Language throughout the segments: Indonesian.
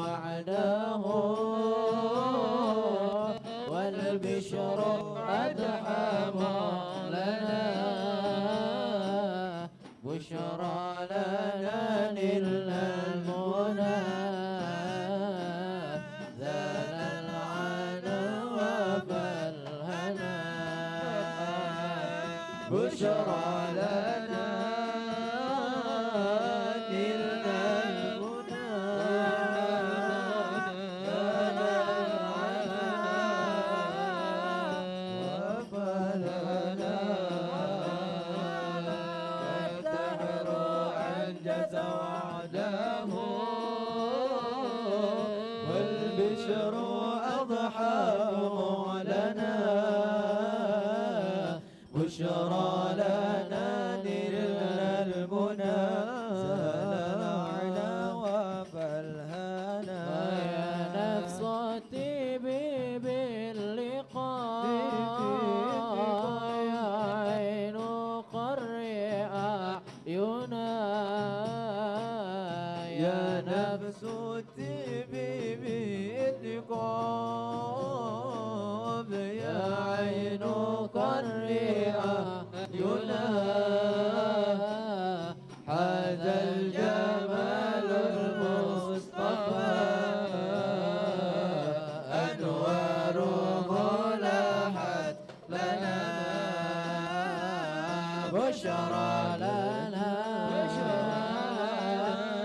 وعده والبشر أضحى لنا بشرى لنا نلنا المنى زال العنى فالهنا بشرى لنا نلنا المنى زال العنى وفالهنا الدهر أنجز وعده والبشر أضحى لنا بشرى لنا نلنا المنى زال العلا وفالهنا يا نفس طيبي باللقاء يا عين قري أعينا يا نفس طيبي باللقاء يا عين قري أعينا هذا الجمال المصطفى أنواره لاحت لنا بشرى لنا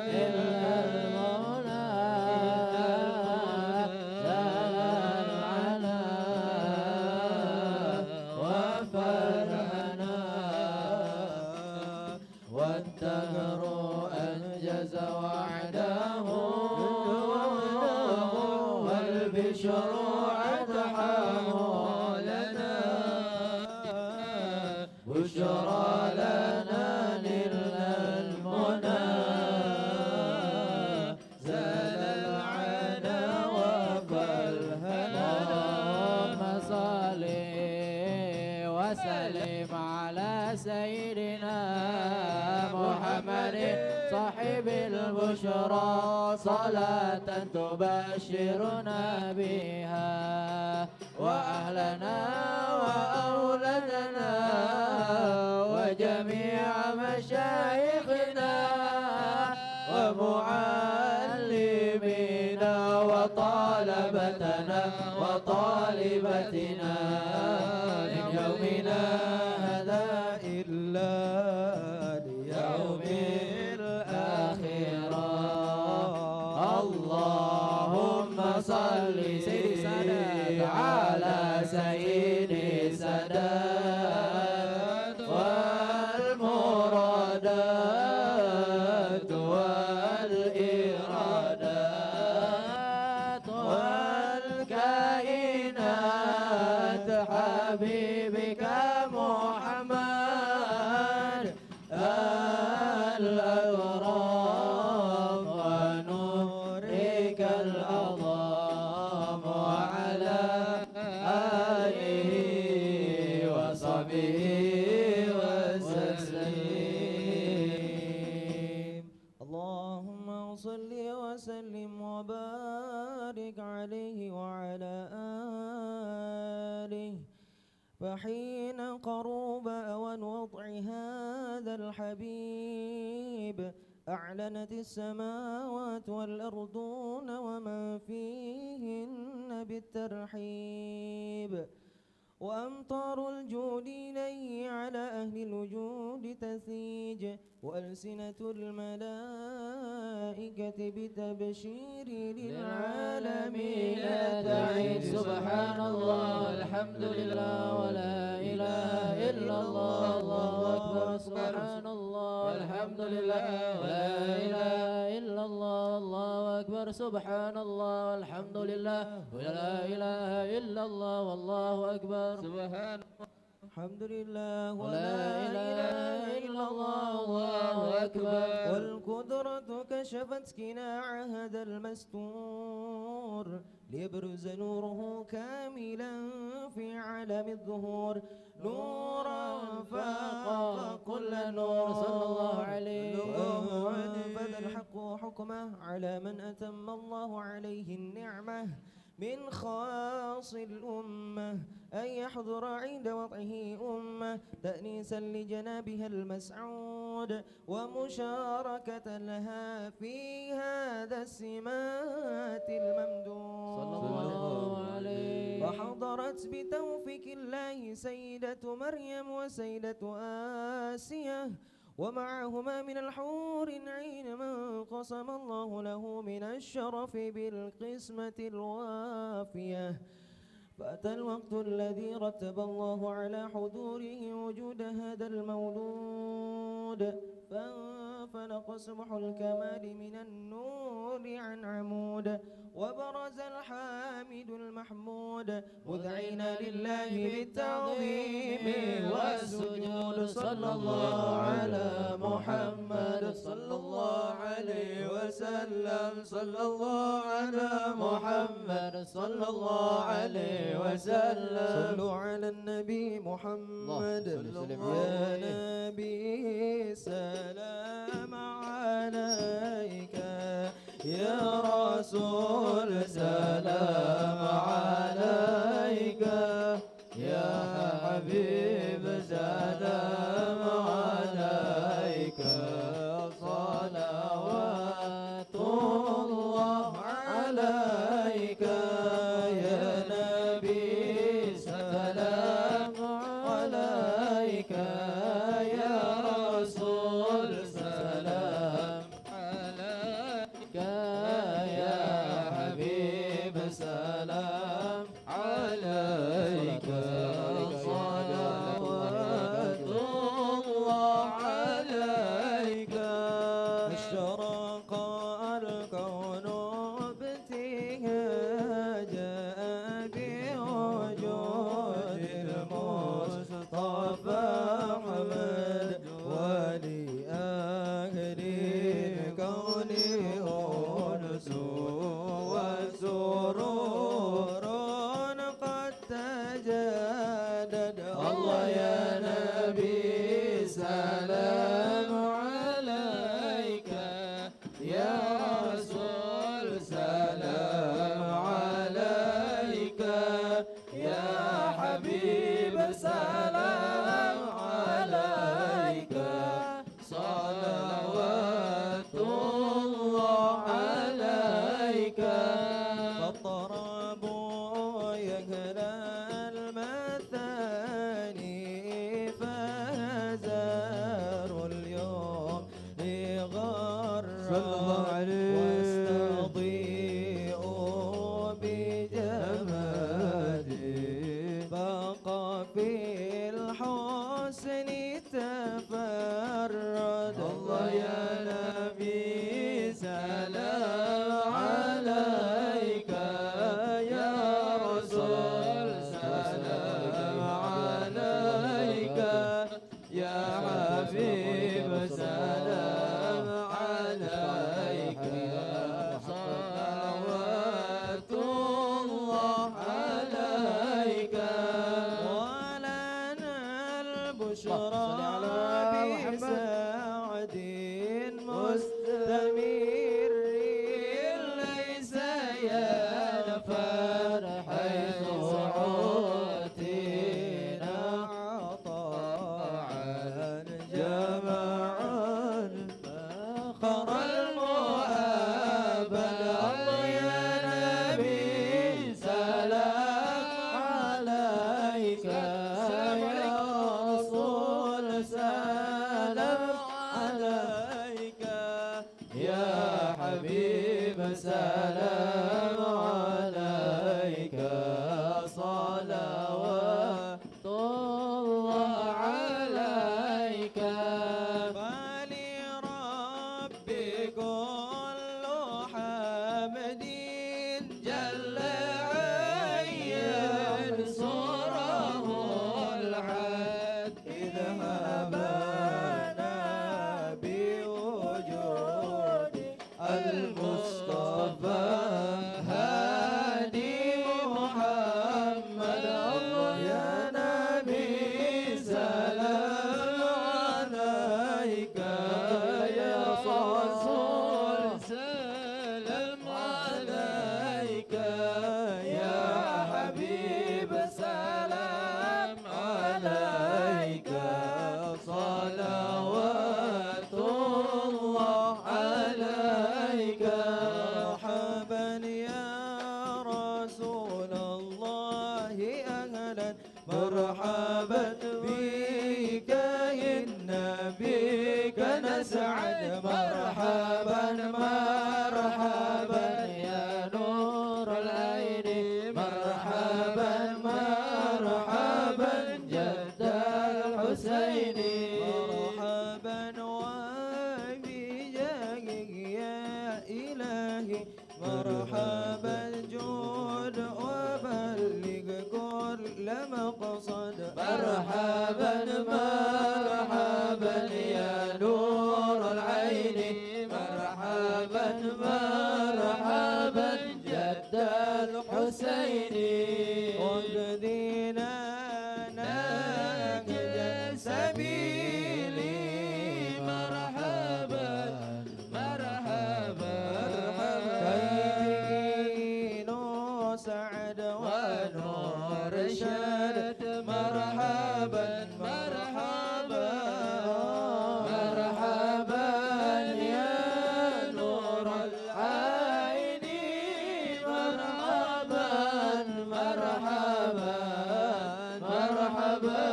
إلا المولى زال العلا وفرحنا والدهر أنجز وعده والبشر أضحاه لنا بشرى لنا نلنا المنى زال العنا وفالهنا اللهم صل وسلم على سيدنا محمد صاحب البشرى صلاة تبشرنا بها وأهلنا وأولادنا وجميع مشايخنا ومعلمينا وطالبتنا وطالبتنا من يومنا هذا إلا ليوم الآخرة اللهم صل على سيدي سادات والمرادات والإرادات والكائنات حبيبك محمد الأغرام ونورك العظام وعلى آله وصحبه وسلم اللهم صل وسلم وبارك عليه وعلى آله فحين قرب أوان وضع هذا الحبيب أعلنت السماوات والأرضون ومن فيهن بالترحيب وأمطار الجود إليه على أهل الوجود تثيج وألسنة الملائكة بتبشير للعالمين تعيد سبحان الله الحمد لله ولا إله إلا الله الله أكبر سبحان الله الحمد لله ولا إله إلا الله الله أكبر سبحان الله والحمد لله ولا إله إلا الله والله أكبر سبحان الحمد لله ولا إله إلا الله الله أكبر والقدرة كشفت كناع هذا المستور النور ليبرز نوره كاملا في عالم الظهور نورا فاق كل النور صلى الله عليه فذا الحق حكمه على من أتم الله عليه النعمة من خاص الأمة أن يحضر عند وضعه أمة تأنيسا لجنابها المسعود ومشاركة لها في هذا السمات الممدود صلى الله عليه. فحضرت بتوفيق الله سيدة مريم وسيدة آسية ومعهما من الحور العين من قسم الله له من الشرف بالقسمة الوافية فأتى الوقت الذي رتب الله على حضوره وجود هذا المولود فانفلق سبح الكمال من النور عن عمود وبرز الحامد المحمود مذعين لله بالتعظيم والسجود صلى الله على محمد صلى الله عليه وسلم صلى الله على محمد صلى الله عليه وسلم صلوا على النبي محمد يا نبي سلام عليك يا رسول سلام عليك يا حبيب سلام عليك صلوات الله عليك يا نبي سلام عليك يا رسول سلام عليك يا حبيب سلام عليك صلوات الله عليك اشرق الكون بابتهاجا بوجود المصطفى محمد ولأهل الكون أنس وسرور قد تجدد الله يا نبي سلام عليك يا رسول سلام عليك يا حبيب سلام عليك صلوات الله عليك فالطرب يكلى المثاني فهزار اليوم لغر واستضيء بجمالي بقى في الحسن تفرد الله يا نبي سلام عليك يا رسول سلام عليك يا حبيب سلام عليك صلوات الله عليك ولنا البشرى بسعد مستمر ليس ينفر حيث عوتنا عطاء جمعا فخر المؤاب الله يا نبي سلام عليك يا رسول سلام عليك يا حبيب سلام عليك صلوات الله عليك فلربي كل حمد جل عين صره العد إذا هبانا بوجود المصطفى عليك يا حبيب السلام عليك صلوات الله عليك مرحبا يا رسول الله أهلا مرحبا بك إن بك نسعد مرحبا مرحبا يا نور العين مرحبا مرحبا جد الحسين مرحبا وبجاهك يا إلهي مرحبا جود وبلغ كل مقصد مرحبا مرحبا يا نور العين مرحبا مرحبا جد الحسين واهدنا نهج سبيلي مرحبا مرحبا كي نسعد ونرشد مرحبا مرحبا مرحبا يا نور العين مرحبا مرحبا مرحبا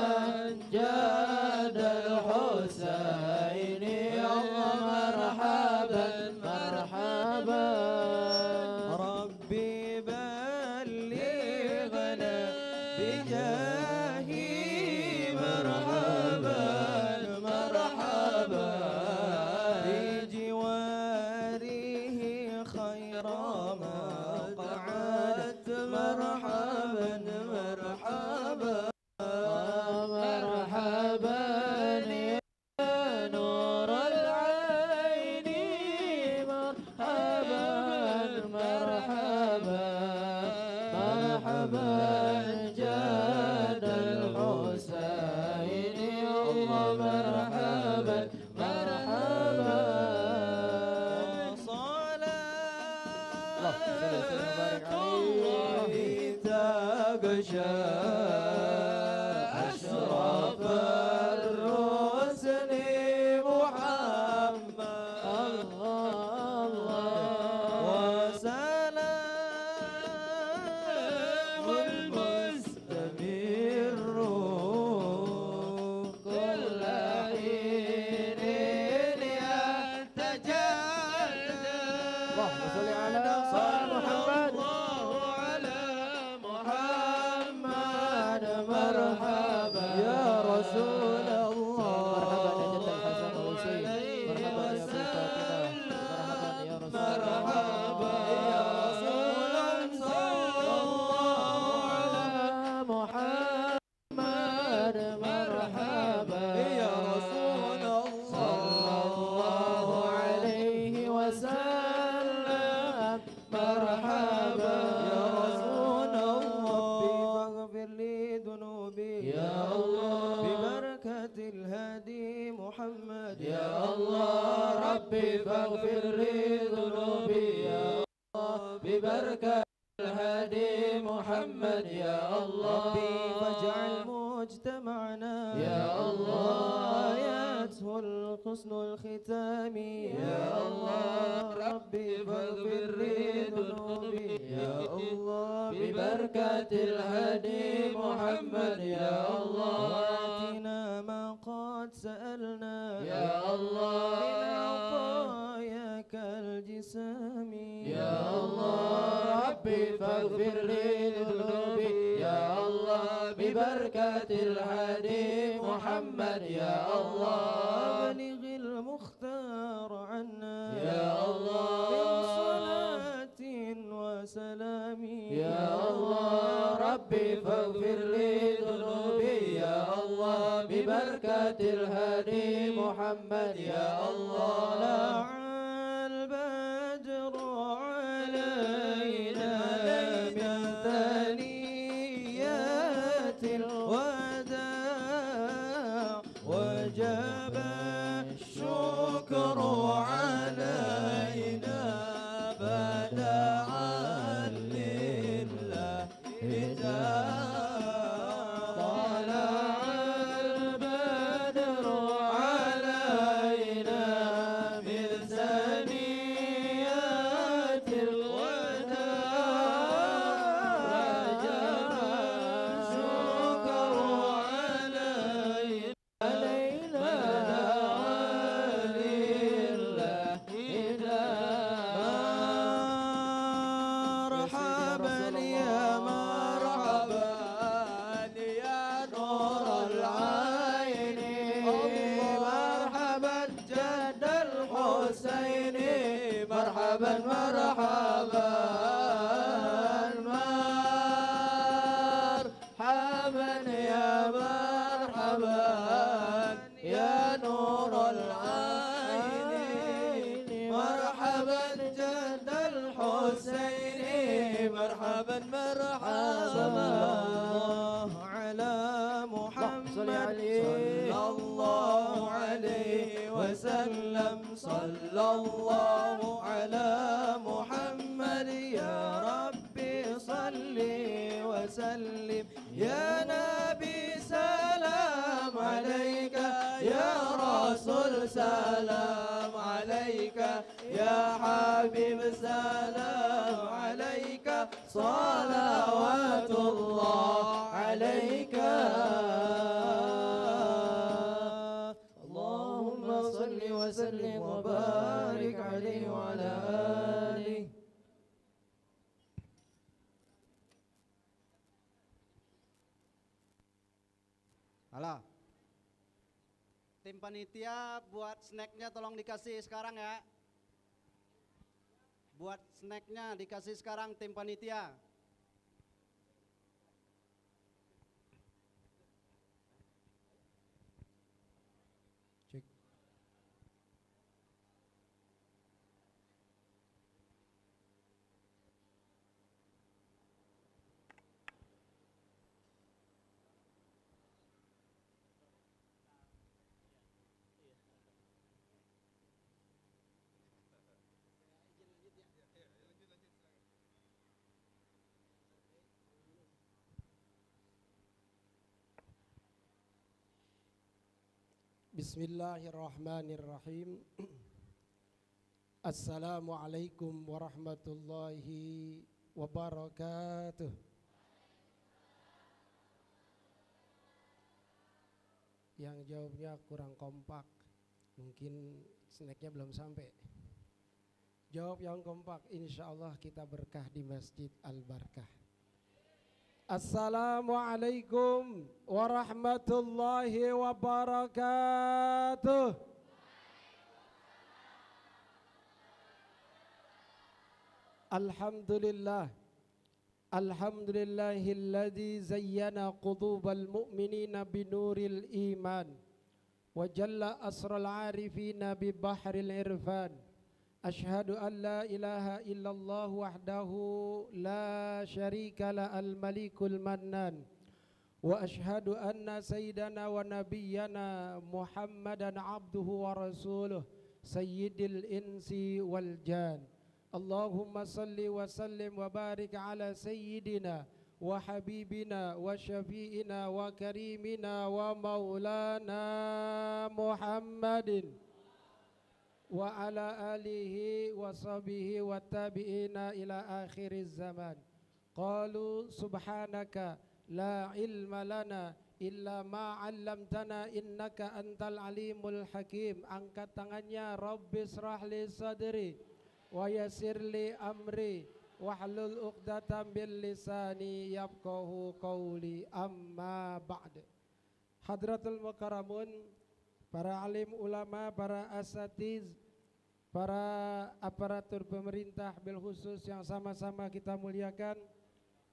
جاد الحسين الله مرحبا مرحبا ربي بلغنا بجاهي مرحبا مرحبا بجواره خير ما قعدت مرحبا مرحبا مرحبا يا نور العين مرحبا مرحبا مرحبا جاد الحسين الله مرحبا مرحبا صلاة الله تغشى أشرف الرسل محمد الله وسلام المستمر كل حين يتجدد اللهم صل على محمد على محمد مرحبا يا رسول الله مرحبا يا جد الحسن والحسين مرحبا يا ابو فاطمه مرحبا يا رسول صلى الله على محمد مرحبا يا رسول الله صلى الله عليه وسلم مرحبا يا رسول الله فاغفر لي ذنوبي يا الله ببركة الهادي محمد يا الله ربي فاغفر لي ذنوبي يا الله ببركة الهادي محمد يا الله ربي فاجعل مجتمعنا يا الله يسهل حسن الختام يا الله ربي فاغفر لي ذنوبي يا الله ببركة الهادي محمد يا الله آتنا ما قد سألنا يا الله من عطاياك الجسام يا الله ربي فاغفر لي ذنوبي يا الله ببركة الهادي محمد يا الله بلغ المختار عنا يا الله من صلاة وسلام يا الله ربي فاغفر لي ذنوبي يا الله ببركة الهادي محمد يا الله لع البدر علينا من ثنيات الوداع وجب الشكر علينا بدعا مرحبا مرحبا صلى الله على محمد صلى الله عليه وسلم صلى الله على محمد يا ربي صل وسلم يا نبي سلام عليك يا رسول سلام عليك يا حبيب سلام عليك صلوات الله عليك اللهم صل وسلم وبارك عليه وعلى آله. Halo. Tim panitia buat snacknya tolong dikasih sekarang ya. Buat snacknya dikasih sekarang tim panitia. Cek. Bismillahirrahmanirrahim. Assalamualaikum warahmatullahi wabarakatuh. Yang jawabnya kurang kompak, mungkin snacknya belum sampai. Jawab yang kompak, insya Allah kita berkah di Masjid Al-Barkah. Assalamualaikum warahmatullahi wabarakatuh. Alhamdulillah. Alhamdulillahilladzi zayyana qulubal mu'minina binuril iman wa jalla asral arifina bi bahril irfan. Ashhadu an la ilaha illallah wahdahu la syarika la al-malikul mannan wa ashhadu anna sayyidana wa nabiyyana Muhammadan abduhu wa rasuluh sayyidil insi wal jan. Allahumma salli wa sallim wa barik ala sayyidina wa habibina wa syafi'ina wa karimina wa maulana Muhammadin wa ala alihi wa sahbihi wa tabi'ina ila akhiriz zaman. Qalu subhanaka la ilma lana illa ma 'allamtana innaka antal alimul hakim. Angkat tangannya, Rabbi israh li sadri wa yassir li amri wahlul 'uqdatam bil lisani yafqahu qawli, amma ba'd. Hadratul mukarramun, para alim ulama, para asatiz, para aparatur pemerintah bil khusus yang sama-sama kita muliakan,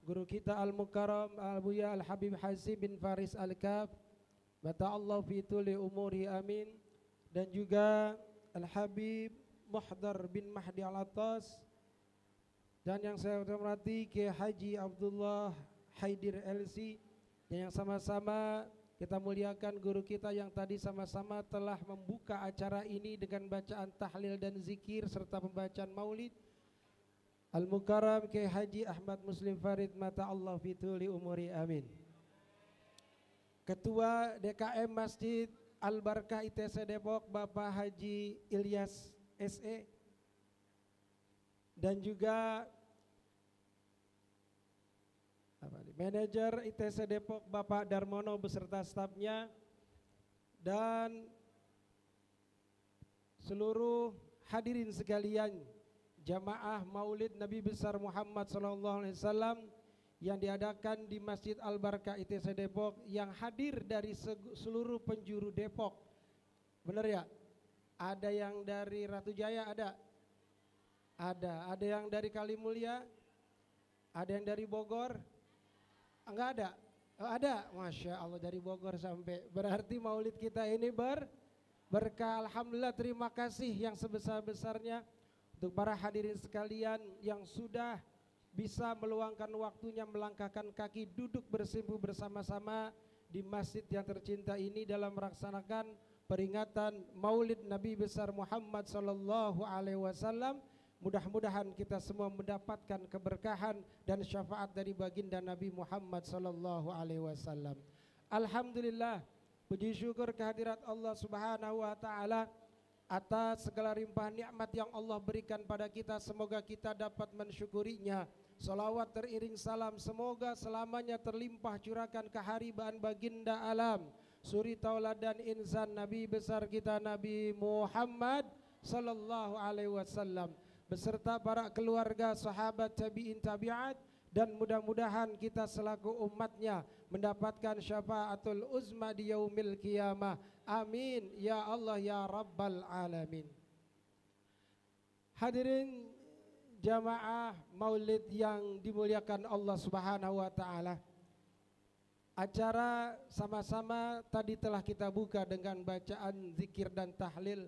guru kita Al-Mukarram Al-Buya Al-Habib Hasib bin Faris Al-Kaf, bata'allahu fi tuli umuri amin, dan juga Al-Habib Muhdar bin Mahdi Al-Attas, dan yang saya hormati Kiai Haji Abdullah Haidir LC, dan yang sama-sama kita muliakan guru kita yang tadi sama-sama telah membuka acara ini dengan bacaan tahlil dan zikir serta pembacaan maulid, Al-Mukarram Kiai Haji Ahmad Muslim Farid mata'allah fituli umuri amin. Ketua DKM Masjid Al-Barkah ITC Depok Bapak Haji Ilyas SE, dan juga manajer ITC Depok Bapak Darmono beserta stafnya, dan seluruh hadirin sekalian jamaah Maulid Nabi besar Muhammad SAW yang diadakan di Masjid Al-Barkah ITC Depok, yang hadir dari seluruh penjuru Depok. Benar ya? Ada yang dari Ratu Jaya, ada yang dari Kalimulia, ada yang dari Bogor. Enggak ada? Oh, ada, Masya Allah, dari Bogor sampai. Berarti maulid kita ini berkah. Alhamdulillah, terima kasih yang sebesar-besarnya untuk para hadirin sekalian yang sudah bisa meluangkan waktunya melangkahkan kaki duduk bersimpuh bersama-sama di masjid yang tercinta ini dalam melaksanakan peringatan Maulid Nabi besar Muhammad sallallahu alaihi wasallam. Mudah-mudahan kita semua mendapatkan keberkahan dan syafaat dari baginda Nabi Muhammad sallallahu alaihi wasallam. Alhamdulillah, puji syukur kehadirat Allah Subhanahu wa taala atas segala limpahan nikmat yang Allah berikan pada kita. Semoga kita dapat mensyukurinya. Salawat teriring salam semoga selamanya terlimpah curahkan keharibaan baginda alam, suri tauladan insan Nabi besar kita Nabi Muhammad sallallahu alaihi wasallam beserta para keluarga, sahabat, tabi'in, tabi'at, dan mudah-mudahan kita selaku umatnya mendapatkan syafaatul uzma di yaumil qiyamah. Amin ya Allah ya rabbal alamin. Hadirin jamaah maulid yang dimuliakan Allah Subhanahu wa taala. Acara sama-sama tadi telah kita buka dengan bacaan zikir dan tahlil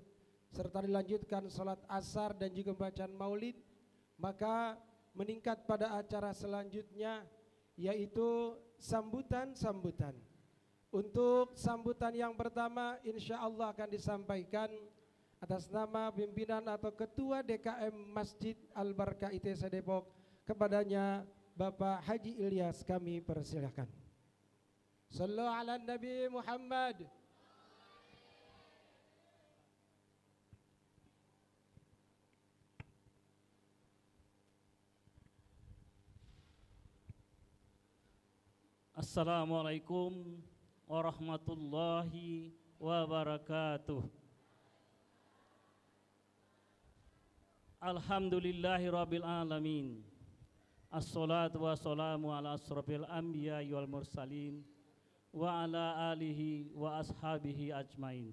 serta dilanjutkan salat asar dan juga bacaan maulid. Maka meningkat pada acara selanjutnya yaitu sambutan-sambutan. Untuk sambutan yang pertama insya Allah akan disampaikan atas nama pimpinan atau Ketua DKM Masjid Al-Barkah ITC Depok, kepadanya Bapak Haji Ilyas kami persilakan. Sallu ala Nabi Muhammad. Assalamualaikum warahmatullahi wabarakatuh. Alhamdulillahi rabbil alamin. Assalatu wassalamu ala asrafil anbiya wal mursalin wa ala alihi wa ashabihi ajmain.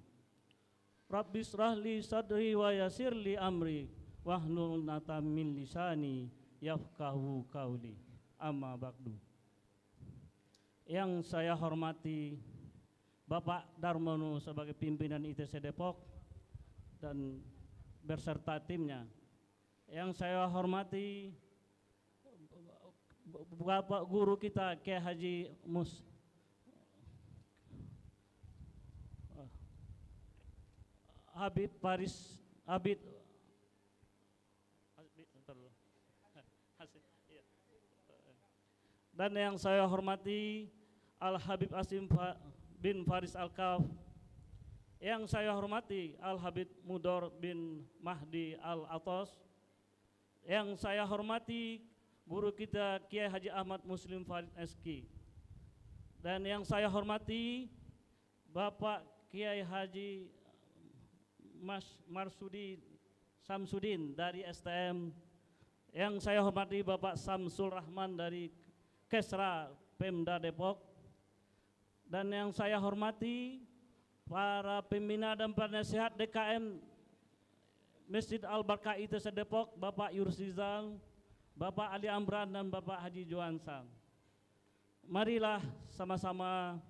Rabbi israhli sadri wa yassirli amri wahlul 'uqdatam min lisani yafqahu qauli. Amma ba'du. Yang saya hormati Bapak Darmono sebagai pimpinan ITC Depok dan beserta timnya. Yang saya hormati Bapak guru kita Kiai Haji Habib Faris Habib dan yang saya hormati Al Habib Asim bin Faris Al-Kaf, yang saya hormati Al Habib Mudor bin Mahdi Al-Atos, yang saya hormati guru kita Kiai Haji Ahmad Muslim Farid SK, dan yang saya hormati Bapak Kiai Haji Marsudi Samsudin dari STM, yang saya hormati Bapak Samsul Rahman dari Kesra Pemda Depok, dan yang saya hormati para pembina dan penasihat DKM Masjid Al-Barkah ITC Depok, Bapak Yursizal, Bapak Ali Amran, dan Bapak Haji Johansa. Marilah sama-sama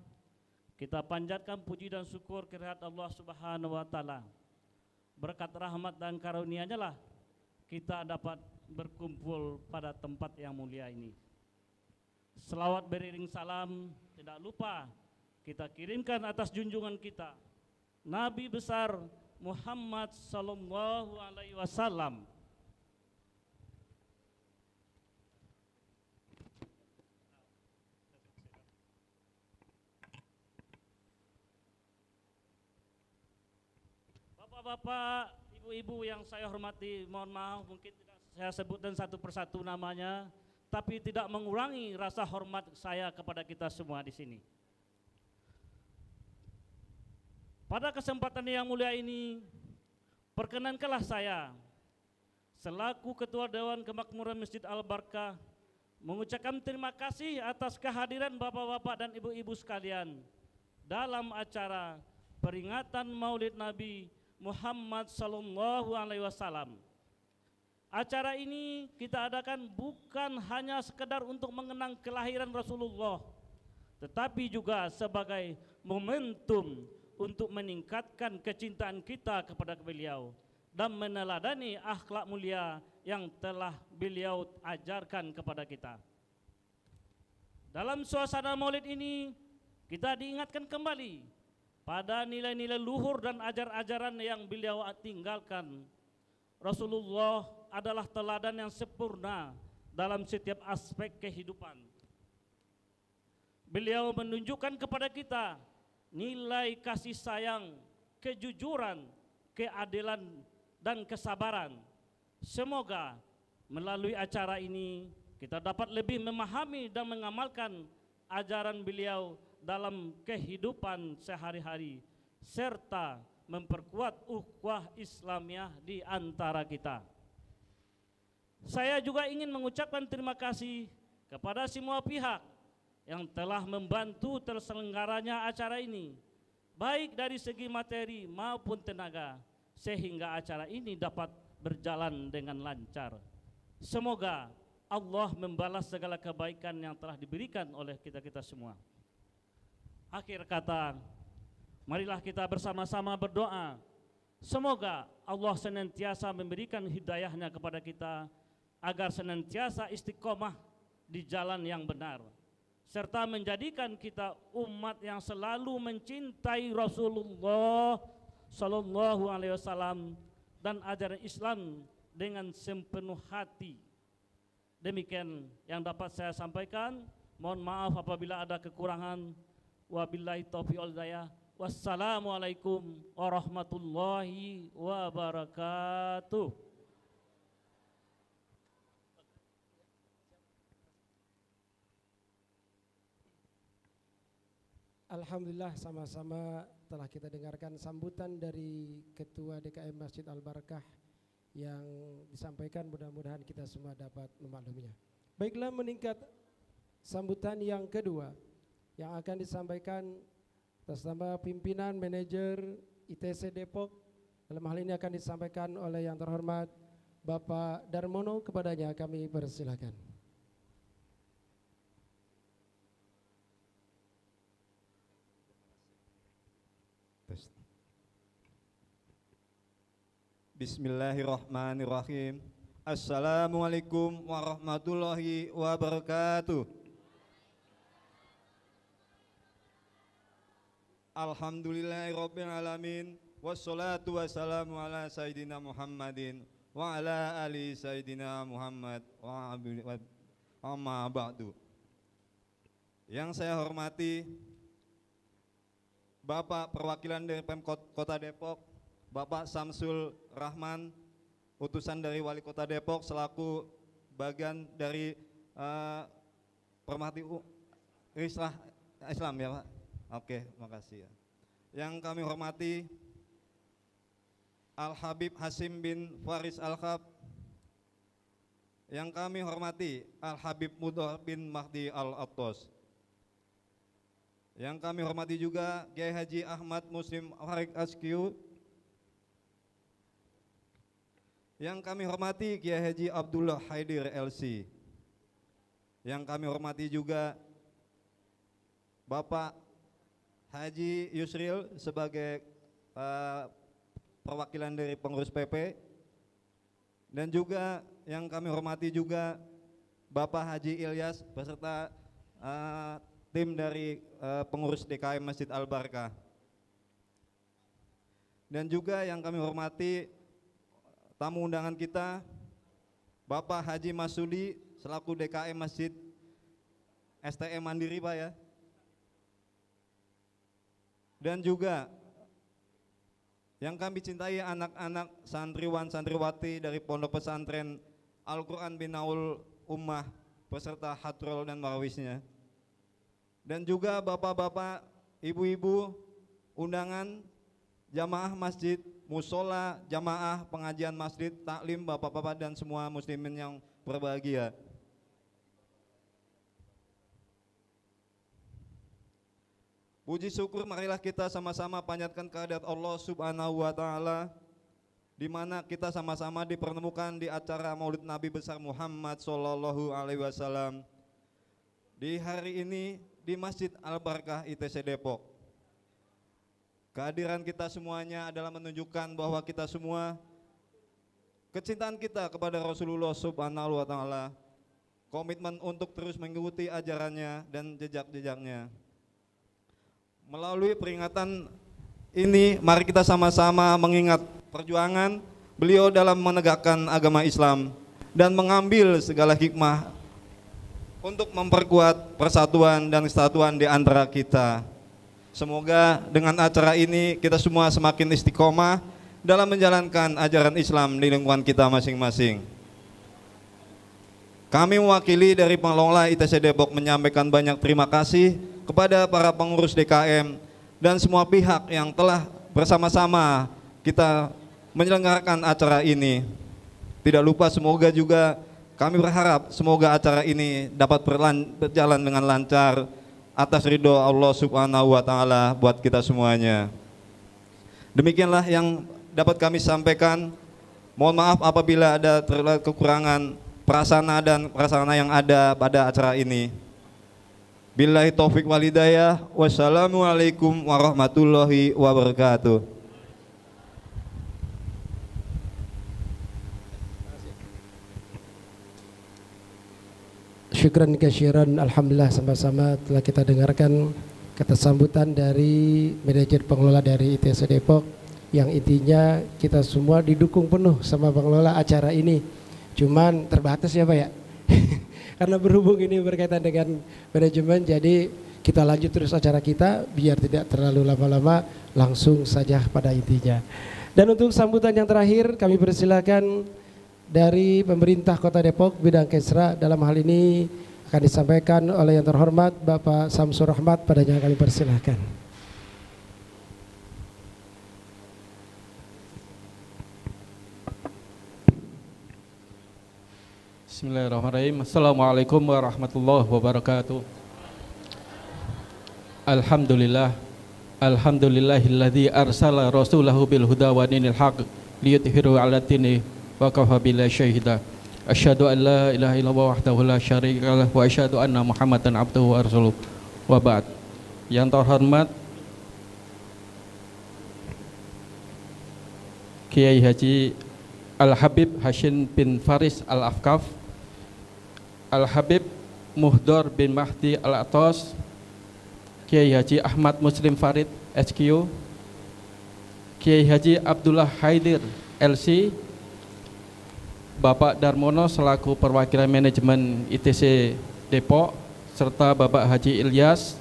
kita panjatkan puji dan syukur kehadirat Allah Subhanahu wa taala. Berkat rahmat dan karunia-Nya lah kita dapat berkumpul pada tempat yang mulia ini. Selawat beriring salam tidak lupa kita kirimkan atas junjungan kita Nabi besar Muhammad sallallahu alaihi wasallam. Bapak-bapak, ibu-ibu yang saya hormati, mohon maaf mungkin tidak saya sebutkan satu persatu namanya, tapi tidak mengurangi rasa hormat saya kepada kita semua di sini. Pada kesempatan yang mulia ini, perkenankanlah saya selaku Ketua Dewan Kemakmuran Masjid Al-Barkah mengucapkan terima kasih atas kehadiran bapak-bapak dan ibu-ibu sekalian dalam acara peringatan Maulid Nabi Muhammad sallallahu alaihi wasallam. Acara ini kita adakan bukan hanya sekedar untuk mengenang kelahiran Rasulullah, tetapi juga sebagai momentum untuk meningkatkan kecintaan kita kepada beliau dan meneladani akhlak mulia yang telah beliau ajarkan kepada kita. Dalam suasana Maulid ini kita diingatkan kembali pada nilai-nilai luhur dan ajar-ajaran yang beliau tinggalkan. Rasulullah adalah teladan yang sempurna dalam setiap aspek kehidupan. Beliau menunjukkan kepada kita nilai kasih sayang, kejujuran, keadilan, dan kesabaran. Semoga melalui acara ini kita dapat lebih memahami dan mengamalkan ajaran beliau dalam kehidupan sehari-hari serta memperkuat ukhuwah Islamiyah di antara kita. Saya juga ingin mengucapkan terima kasih kepada semua pihak yang telah membantu terselenggaranya acara ini, baik dari segi materi maupun tenaga, sehingga acara ini dapat berjalan dengan lancar. Semoga Allah membalas segala kebaikan yang telah diberikan oleh kita-kita semua. Akhir kata, marilah kita bersama-sama berdoa. Semoga Allah senantiasa memberikan hidayahnya kepada kita agar senantiasa istiqomah di jalan yang benar, serta menjadikan kita umat yang selalu mencintai Rasulullah Sallallahu Alaihi Wasallam dan ajaran Islam dengan sepenuh hati. Demikian yang dapat saya sampaikan. Mohon maaf apabila ada kekurangan. Wabillahi taufiq wal hidayah. Wassalamualaikum warahmatullahi wabarakatuh. Alhamdulillah, sama-sama telah kita dengarkan sambutan dari Ketua DKM Masjid Al-Barakah yang disampaikan, mudah-mudahan kita semua dapat memakluminya. Baiklah, meningkat sambutan yang kedua yang akan disampaikan atas nama pimpinan manajer ITC Depok. Dalam hal ini akan disampaikan oleh yang terhormat Bapak Darmono, kepadanya kami persilakan. Bismillahirrahmanirrahim. Assalamualaikum warahmatullahi wabarakatuh. Alhamdulillahirabbil alamin, wassalatu wassalamu ala sayyidina Muhammadin wa ala ali sayyidina Muhammad wa amma ba'du. Yang saya hormati Bapak perwakilan dari Pemkot Kota Depok, Bapak Samsul Rahman, utusan dari Wali Kota Depok selaku bagian dari Permati Rislah Islam ya Pak. Oke, makasih ya. Yang kami hormati Al Habib Hasim bin Faris Al Khab. Yang kami hormati Al Habib Mudhar bin Mahdi Al Attos. Yang kami hormati juga Kiai Haji Ahmad Muslim Farid Asqiu. Yang kami hormati Kiai Haji Abdullah Haidir LC. Yang kami hormati juga Bapak Haji Yusril sebagai perwakilan dari pengurus PP, dan juga yang kami hormati juga Bapak Haji Ilyas beserta tim dari pengurus DKM Masjid Al-Barakah, dan juga yang kami hormati tamu undangan kita Bapak Haji Masudi selaku DKM Masjid STM Mandiri Pak ya. Dan juga yang kami cintai anak-anak santriwan santriwati dari Pondok Pesantren Al-Quran Binaul Ummah beserta hatrol dan marawisnya. Dan juga bapak-bapak, ibu-ibu, undangan, jamaah masjid, musola, jamaah pengajian masjid, taklim, bapak-bapak dan semua muslimin yang berbahagia. Puji syukur marilah kita sama-sama panjatkan kehadirat Allah Subhanahu wa taala, di mana kita sama-sama dipertemukan di acara Maulid Nabi besar Muhammad sallallahu alaihi wasallam di hari ini di Masjid Al-Barakah ITC Depok. Kehadiran kita semuanya adalah menunjukkan bahwa kita semua kecintaan kita kepada Rasulullah Subhanahu wa taala, komitmen untuk terus mengikuti ajarannya dan jejak-jejaknya. Melalui peringatan ini, mari kita sama-sama mengingat perjuangan beliau dalam menegakkan agama Islam dan mengambil segala hikmah untuk memperkuat persatuan dan kesatuan di antara kita. Semoga dengan acara ini kita semua semakin istiqomah dalam menjalankan ajaran Islam di lingkungan kita masing-masing. Kami mewakili dari pengelola ITC Depok menyampaikan banyak terima kasih kepada para pengurus DKM dan semua pihak yang telah bersama-sama kita menyelenggarakan acara ini. Tidak lupa semoga juga kami berharap semoga acara ini dapat berjalan dengan lancar atas ridho Allah Subhanahu wa taala buat kita semuanya. Demikianlah yang dapat kami sampaikan. Mohon maaf apabila ada terdapat kekurangan prasana dan prasarana yang ada pada acara ini. Billahi taufik wal hidayah. Wassalamualaikum warahmatullahi wabarakatuh. Syukran kasyiran, alhamdulillah sama-sama telah kita dengarkan kata sambutan dari manajer pengelola dari ITC Depok yang intinya kita semua didukung penuh sama pengelola acara ini. Cuman terbatas ya Pak ya. Karena berhubung ini berkaitan dengan manajemen, jadi kita lanjut terus acara kita biar tidak terlalu lama-lama, langsung saja pada intinya. Dan untuk sambutan yang terakhir kami persilakan dari pemerintah Kota Depok bidang Kesra, dalam hal ini akan disampaikan oleh yang terhormat Bapak Samsul Rahmat, padanya kami persilahkan. Bismillahirrahmanirrahim. Assalamualaikum warahmatullahi wabarakatuh. Alhamdulillah. Alhamdulillahilladzi arsala rasulahu bil huda wa dinil haq liyudhhiru 'ala dini wa kafa billahi syahida. Asyhadu an la ilaha illallah wahdahu la syarika lah wa asyhadu anna Muhammadan abduhu wa rasuluh. Wa ba'd. Yang terhormat Kiai Haji Al-Habib Hashim bin Faris Al-Afkaf, Al-Habib Muhdor bin Mahdi Al-Atos, Kiai Haji Ahmad Muslim Farid SQ, Kiai Haji Abdullah Haidir LC, Bapak Darmono selaku perwakilan manajemen ITC Depok, serta Bapak Haji Ilyas,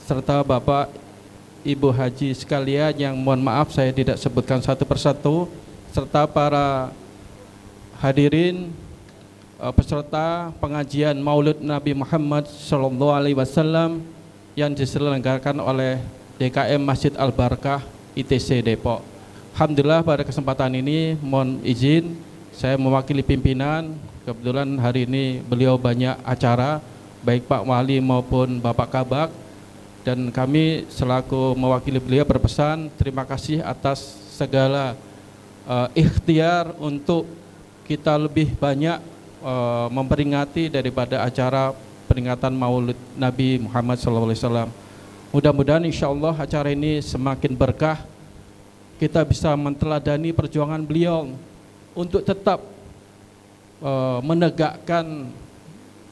serta Bapak Ibu Haji sekalian yang mohon maaf saya tidak sebutkan satu persatu, serta para hadirin peserta pengajian Maulid Nabi Muhammad SAW yang diselenggarakan oleh DKM Masjid Al-Barakah ITC Depok. Alhamdulillah pada kesempatan ini mohon izin saya mewakili pimpinan. Kebetulan hari ini beliau banyak acara, baik Pak Wali maupun Bapak Kabak, dan kami selaku mewakili beliau berpesan terima kasih atas segala ikhtiar untuk kita lebih banyak memperingati daripada acara peringatan Maulid Nabi Muhammad SAW. Mudah-mudahan insya Allah acara ini semakin berkah, kita bisa menteladani perjuangan beliau untuk tetap menegakkan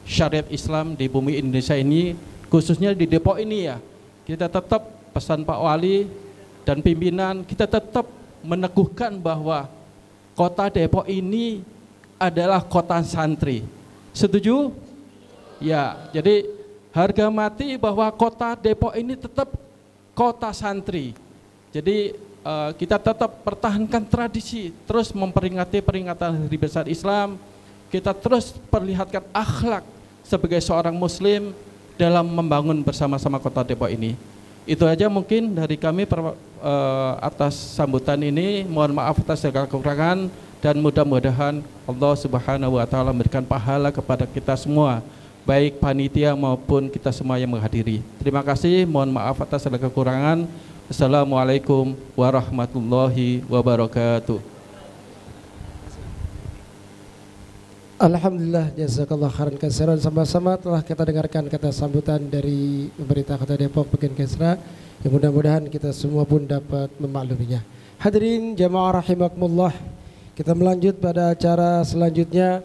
syariat Islam di bumi Indonesia ini, khususnya di Depok ini ya. Kita tetap pesan Pak Wali dan pimpinan, kita tetap meneguhkan bahwa kota Depok ini adalah kota santri. Setuju? Ya, jadi harga mati bahwa kota Depok ini tetap kota santri. Jadi kita tetap pertahankan tradisi, terus memperingati peringatan Hari Besar Islam, kita terus perlihatkan akhlak sebagai seorang muslim dalam membangun bersama-sama kota Depok ini. Itu aja mungkin dari kami atas sambutan ini. Mohon maaf atas segala kekurangan dan mudah-mudahan Allah Subhanahu wa taala memberikan pahala kepada kita semua, baik panitia maupun kita semua yang menghadiri. Terima kasih, mohon maaf atas segala kekurangan. Assalamualaikum warahmatullahi wabarakatuh. Alhamdulillah, jazakallah khairan katsiran. Sama-sama telah kita dengarkan kata sambutan dari pemerintah Kota Depok bagian Kesra, yang mudah-mudahan kita semua pun dapat memakluminya. Hadirin jamaah rahimakumullah, Kita melanjut pada acara selanjutnya,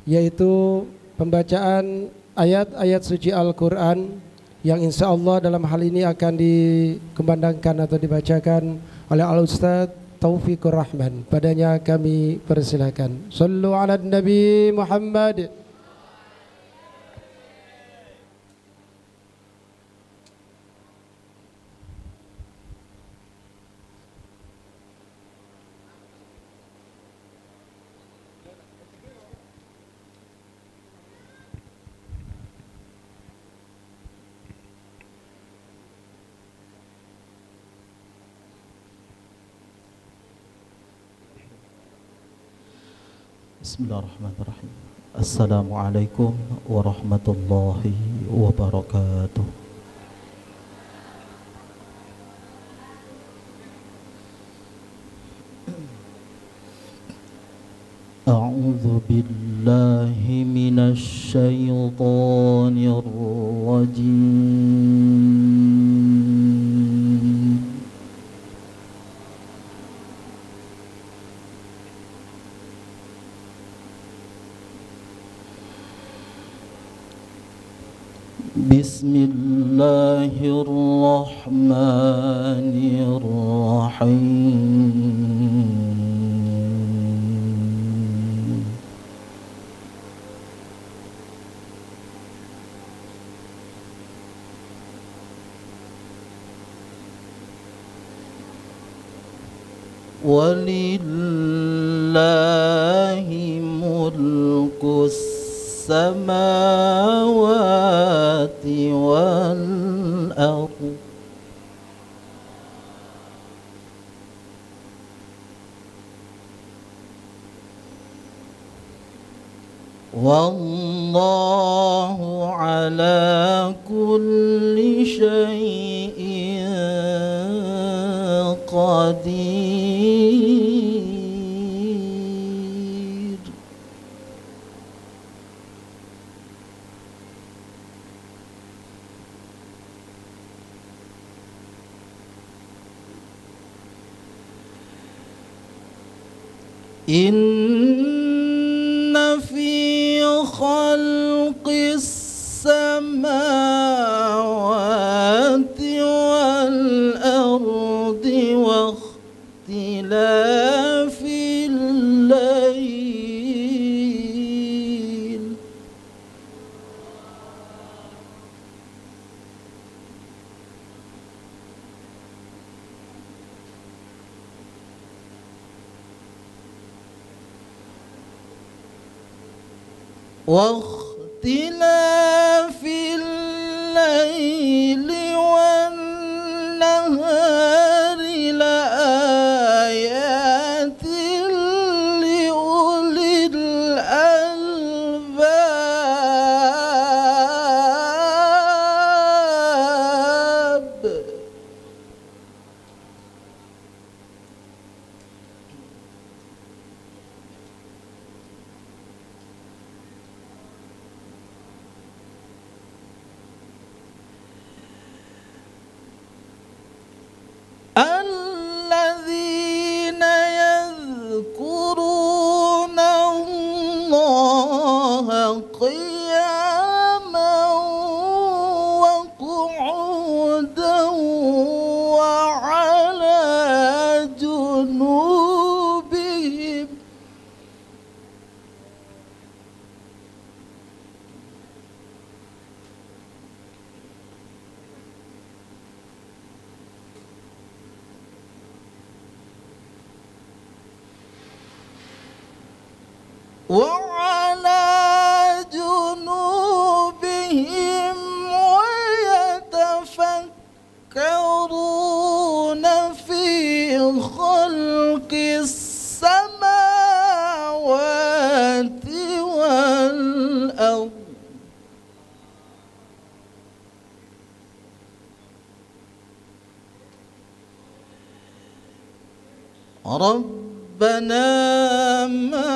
yaitu pembacaan ayat-ayat suci Al-Quran yang insya Allah dalam hal ini akan dikumandangkan atau dibacakan oleh Al-Ustadz Taufikur Rahman. Padanya kami persilakan. Sallu ala Nabi Muhammad. Bismillahirrahmanirrahim. Assalamualaikum warahmatullahi wabarakatuh. A'udzu billahi minasy syaithanir rajim. Bismillahirrahmanirrahim. Walillahi mulkus samawati wal ardh wallahu ala kulli syai'in qadir. Inna fi khalqis samawati wal ardi wa ikhtilafil lail واختلاف الليل والنهار لآيات لأولي الألباب. الذين يذكرون الله قياما وقعودا وعلى جنوبهم ويتفكرون في خلق السماوات والأرض ربنا ما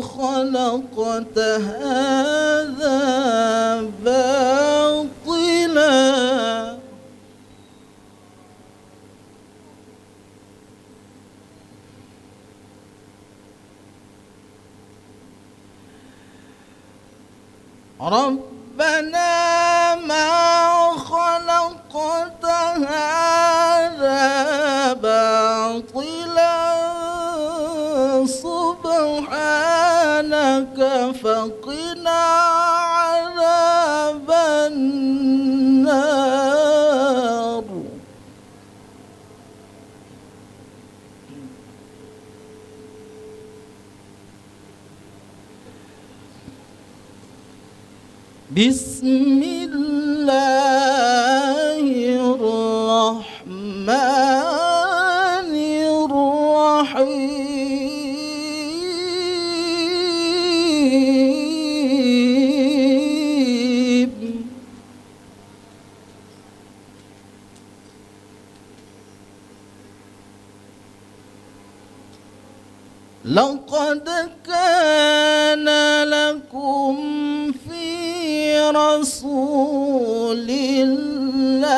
خلقت هذا باطلا ربنا ما خلقت هذا باطلا سبحانك فقنا عذاب النار. بسم الله الرحمن الرحيم. لقد كان لكم في رسول الله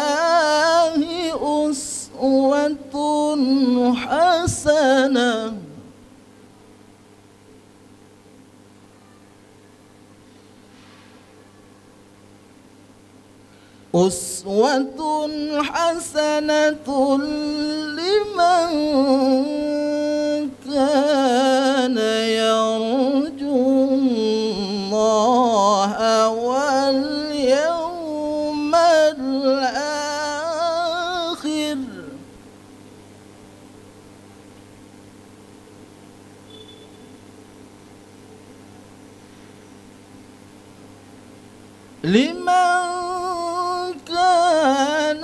أسوة حسنة لمن كان يرجو الله واليوم الآخر. لمن كان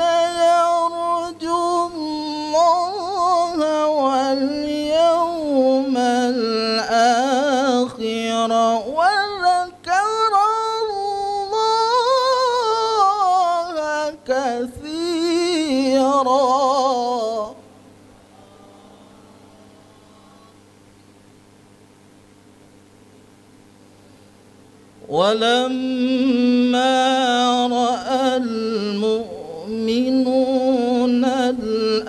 يرجو الله واليوم الآخر وذكر الله كثيرا. ولما رأى المؤمنون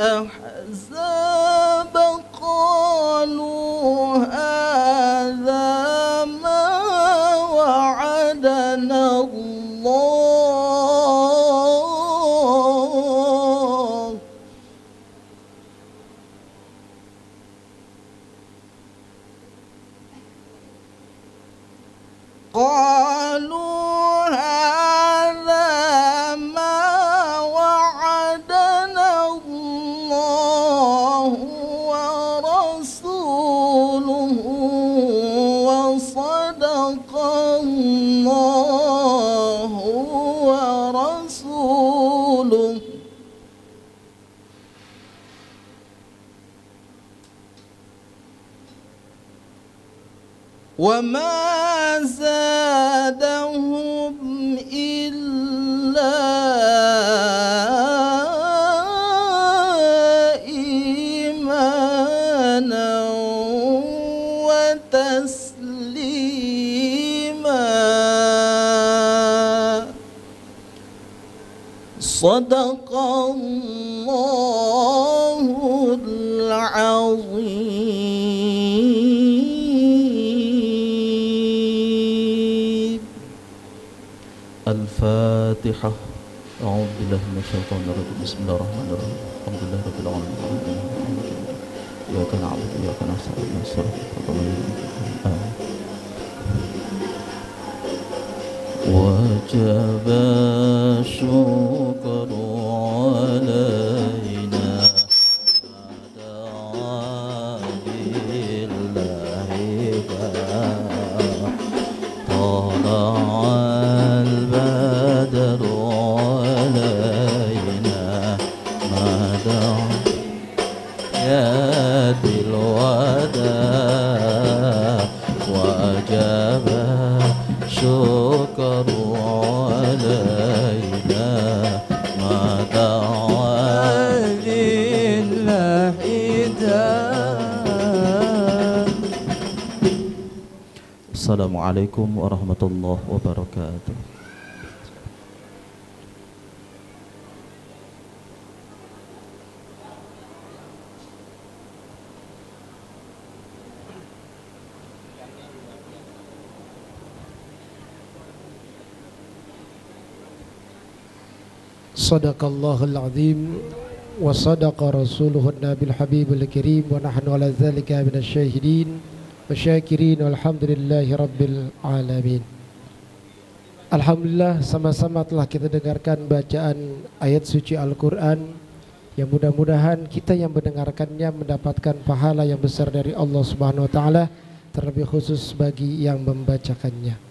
الأحزاب قالوا هذا ما وعدنا الله قالوا هذا ما وعدنا الله ورسوله وصدق الله ورسوله وما زادهم إلا إيمانا وتسليما. صدق الله العظيم. الفاتحة. أعوذ بالله من الشيطان الرجيم. بسم الله الرحمن الرحيم. الحمد لله رب العالمين. إياك نعبد وإياك نستعين اهدنا الصراط المستقيم. وجب الشكر علينا ما دعا لله طلع البدر علينا ما دعا يا ذي الوداع وجب شكر علينا ما دعا لله Assalamualaikum warahmatullahi wabarakatuh. Sadaqallahul azim wa sadaqa rasuluhun nabil habibul kirim wa nahnu ala dzalika minasyahidin wa syakirin walhamdulillahi rabbil alamin. Alhamdulillah, sama-sama telah kita dengarkan bacaan ayat suci Al-Quran yang mudah-mudahan kita yang mendengarkannya mendapatkan pahala yang besar dari Allah Subhanahu wa Ta'ala, terlebih khusus bagi yang membacakannya.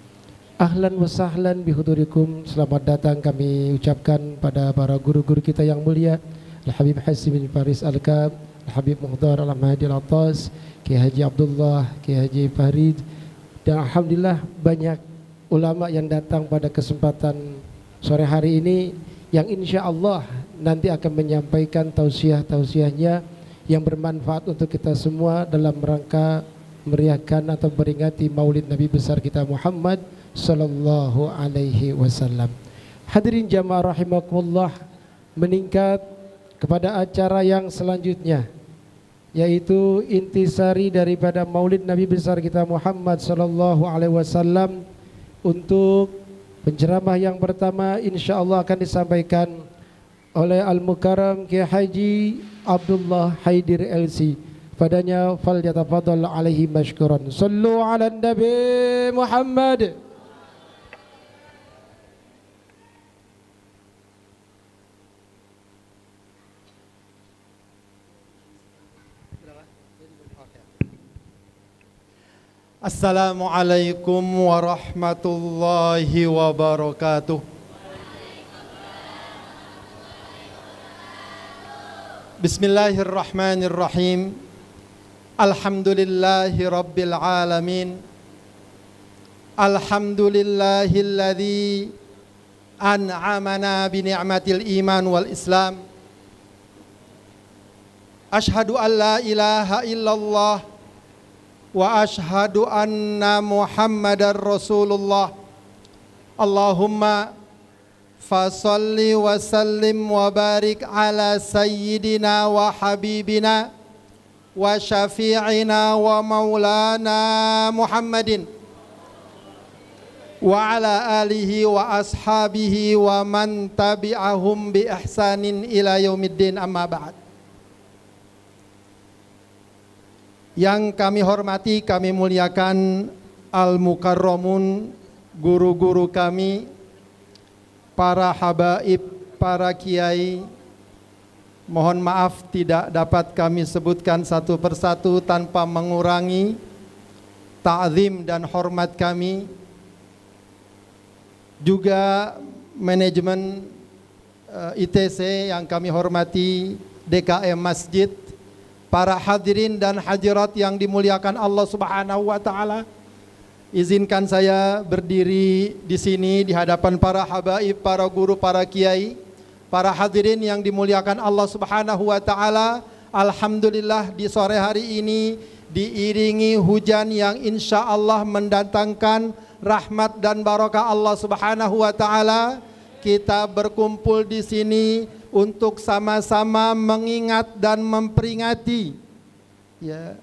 Ahlan wa sahlan bihudurikum, selamat datang kami ucapkan pada para guru-guru kita yang mulia, Al-Habib Hasim bin Faris Al-Kab, Al-Habib Muhdar Al-Mahdi Al-Attas, Kiai Haji Abdullah, Kiai Haji Farid, dan Alhamdulillah banyak ulama yang datang pada kesempatan sore hari ini yang insya Allah nanti akan menyampaikan tausiah-tausiahnya yang bermanfaat untuk kita semua dalam rangka meriahkan atau memperingati maulid Nabi besar kita Muhammad sallallahu alaihi wasallam. Hadirin jamaah rahimakumullah, meningkat kepada acara yang selanjutnya, yaitu intisari daripada maulid Nabi besar kita Muhammad sallallahu alaihi wasallam. Untuk penceramah yang pertama insyaallah akan disampaikan oleh Al-Mukarram Kiai Haji Abdullah Haidir LC. Padanya fal yatafadhal alaihi mashkuran. Sallu ala Nabi Muhammad. Assalamualaikum warahmatullahi wabarakatuh. Bismillahirrahmanirrahim. Alhamdulillahi rabbil alamin. Alhamdulillahilladzi an'amana bi ni'matil iman wal islam. Ashhadu an la ilaha illallah wa ashhadu anna Muhammadar Rasulullah. Allahumma fasalli wa sallim wa barik ala sayyidina wa habibina wa syafi'ina wa maulana Muhammadin wa ala alihi wa ashabihi wa man tabi'ahum bi ihsanin ila yaumiddin, amma ba'd. Yang kami hormati, kami muliakan Al-Mukarramun, guru-guru kami, para habaib, para kiai. Mohon maaf tidak dapat kami sebutkan satu persatu tanpa mengurangi ta'zim dan hormat kami. Juga manajemen ITC yang kami hormati, DKM Masjid, para hadirin dan hadirat yang dimuliakan Allah Subhanahu wa Ta'ala. Izinkan saya berdiri di sini di hadapan para habaib, para guru, para kiai, para hadirin yang dimuliakan Allah Subhanahu wa Ta'ala. Alhamdulillah di sore hari ini diiringi hujan yang insya Allah mendatangkan rahmat dan barakah Allah Subhanahu wa Ta'ala. Kita berkumpul di sini untuk sama-sama mengingat dan memperingati ya,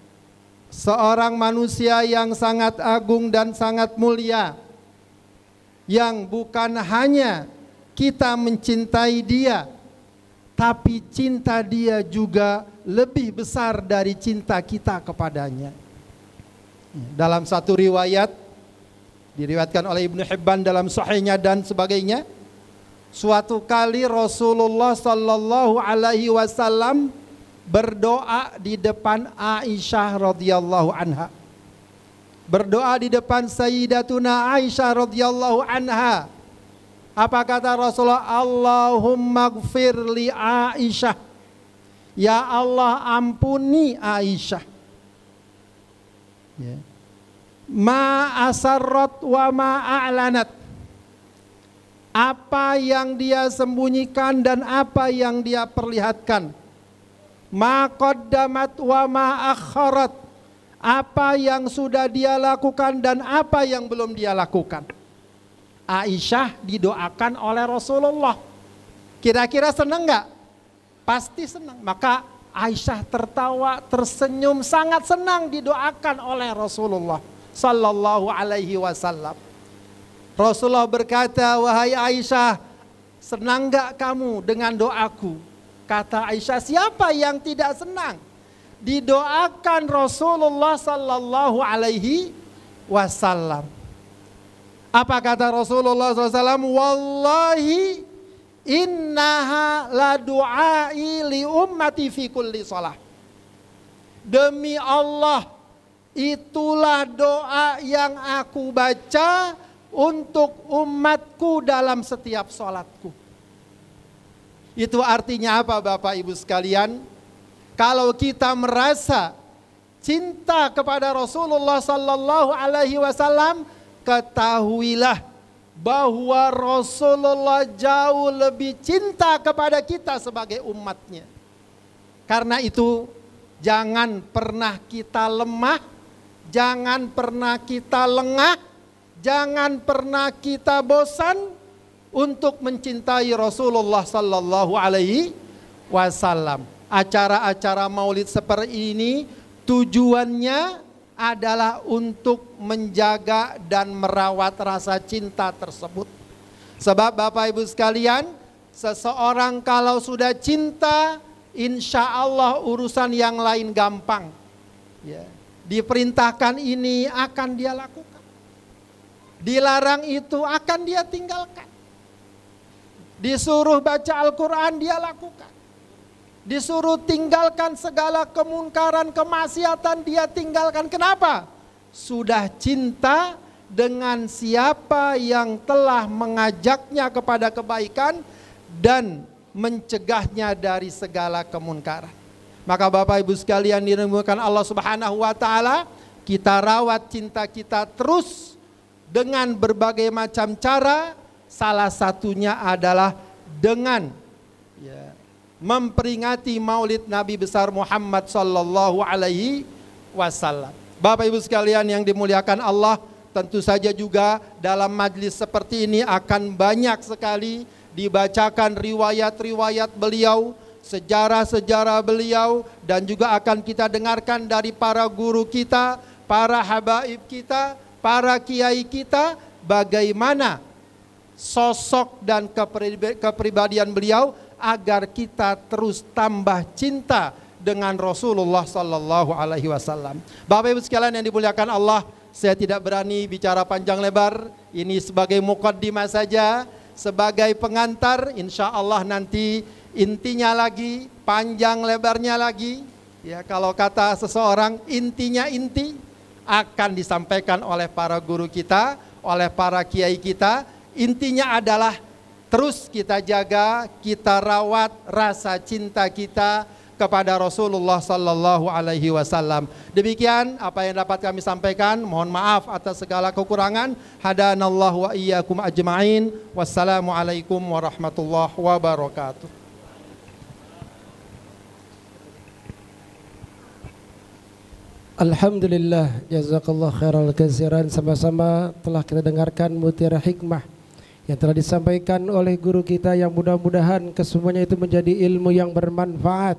seorang manusia yang sangat agung dan sangat mulia, yang bukan hanya kita mencintai dia, tapi cinta dia juga lebih besar dari cinta kita kepadanya. Dalam satu riwayat, diriwayatkan oleh Ibnu Hibban dalam Sahihnya dan sebagainya, suatu kali Rasulullah sallallahu alaihi wasallam berdoa di depan Aisyah radhiyallahu anha. Berdoa di depan Sayyidatuna Aisyah radhiyallahu anha. Apa kata Rasulullah? Allahumma gfir li Aisyah. Ya Allah, ampuni Aisyah. Ya. Ma asarrat wa ma a'lanat. Apa yang dia sembunyikan dan apa yang dia perlihatkan. Ma qaddamat wa ma akharat. Apa yang sudah dia lakukan dan apa yang belum dia lakukan. Aisyah didoakan oleh Rasulullah. Kira-kira senang enggak? Pasti senang. Maka Aisyah tertawa, tersenyum, sangat senang didoakan oleh Rasulullah sallallahu alaihi wasallam. Rasulullah berkata, wahai Aisyah, senang gak kamu dengan doaku? Kata Aisyah, siapa yang tidak senang didoakan Rasulullah sallallahu alaihi wasallam? Apa kata Rasulullah SAW? Wallahi innaha la du'ai li ummati fi kulli shalah. Demi Allah, itulah doa yang aku baca untuk umatku dalam setiap sholatku. Itu artinya apa Bapak Ibu sekalian? Kalau kita merasa cinta kepada Rasulullah sallallahu alaihi wasallam, ketahuilah bahwa Rasulullah jauh lebih cinta kepada kita sebagai umatnya. Karena itu jangan pernah kita lemah, jangan pernah kita lengah, jangan pernah kita bosan untuk mencintai Rasulullah sallallahu alaihi wasallam. Acara-acara maulid seperti ini tujuannya adalah untuk menjaga dan merawat rasa cinta tersebut. Sebab Bapak Ibu sekalian, seseorang kalau sudah cinta, insya Allah urusan yang lain gampang. Ya. Diperintahkan ini akan dia lakukan. Dilarang itu akan dia tinggalkan. Disuruh baca Al-Quran dia lakukan. Disuruh tinggalkan segala kemungkaran, kemaksiatan dia tinggalkan. Kenapa? Sudah cinta dengan siapa yang telah mengajaknya kepada kebaikan dan mencegahnya dari segala kemungkaran. Maka Bapak Ibu sekalian dirahmati Allah Subhanahu wa taala, kita rawat cinta kita terus dengan berbagai macam cara. Salah satunya adalah dengan memperingati maulid Nabi besar Muhammad sallallahu alaihi wasallam. Bapak Ibu sekalian yang dimuliakan Allah, tentu saja juga dalam majlis seperti ini akan banyak sekali dibacakan riwayat-riwayat beliau, sejarah-sejarah beliau, dan juga akan kita dengarkan dari para guru kita, para habaib kita, para kiai kita, bagaimana sosok dan kepribadian beliau agar kita terus tambah cinta dengan Rasulullah sallallahu alaihi wasallam. Bapak Ibu sekalian yang dimuliakan Allah, saya tidak berani bicara panjang lebar. Ini sebagai muqaddimah saja, sebagai pengantar. Insya Allah nanti intinya lagi, panjang lebarnya lagi. Ya, kalau kata seseorang, intinya inti akan disampaikan oleh para guru kita, oleh para kiai kita. Intinya adalah terus kita jaga, kita rawat rasa cinta kita kepada Rasulullah sallallahu alaihi wasallam. Demikian apa yang dapat kami sampaikan. Mohon maaf atas segala kekurangan. Hadanallahu wa iyyakum ajma'in. Wassalamualaikum warahmatullahi wabarakatuh. Alhamdulillah, jazakallah khairal katsiran. Sama-sama telah kita dengarkan mutiara hikmah yang telah disampaikan oleh guru kita, yang mudah-mudahan kesemuanya itu menjadi ilmu yang bermanfaat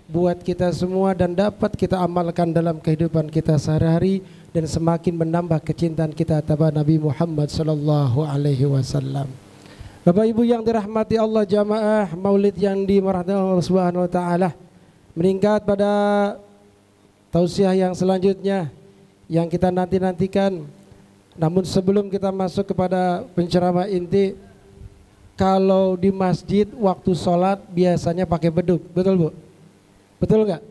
buat kita semua dan dapat kita amalkan dalam kehidupan kita sehari-hari dan semakin menambah kecintaan kita kepada Nabi Muhammad sallallahu alaihi wasallam. Bapak Ibu yang dirahmati Allah, jamaah maulid yang dimurahkan Allah Subhanahu wa taala, meningkat pada tausiah yang selanjutnya yang kita nanti-nantikan. Namun sebelum kita masuk kepada penceramah inti, kalau di masjid waktu sholat biasanya pakai beduk, betul Bu? Betul nggak?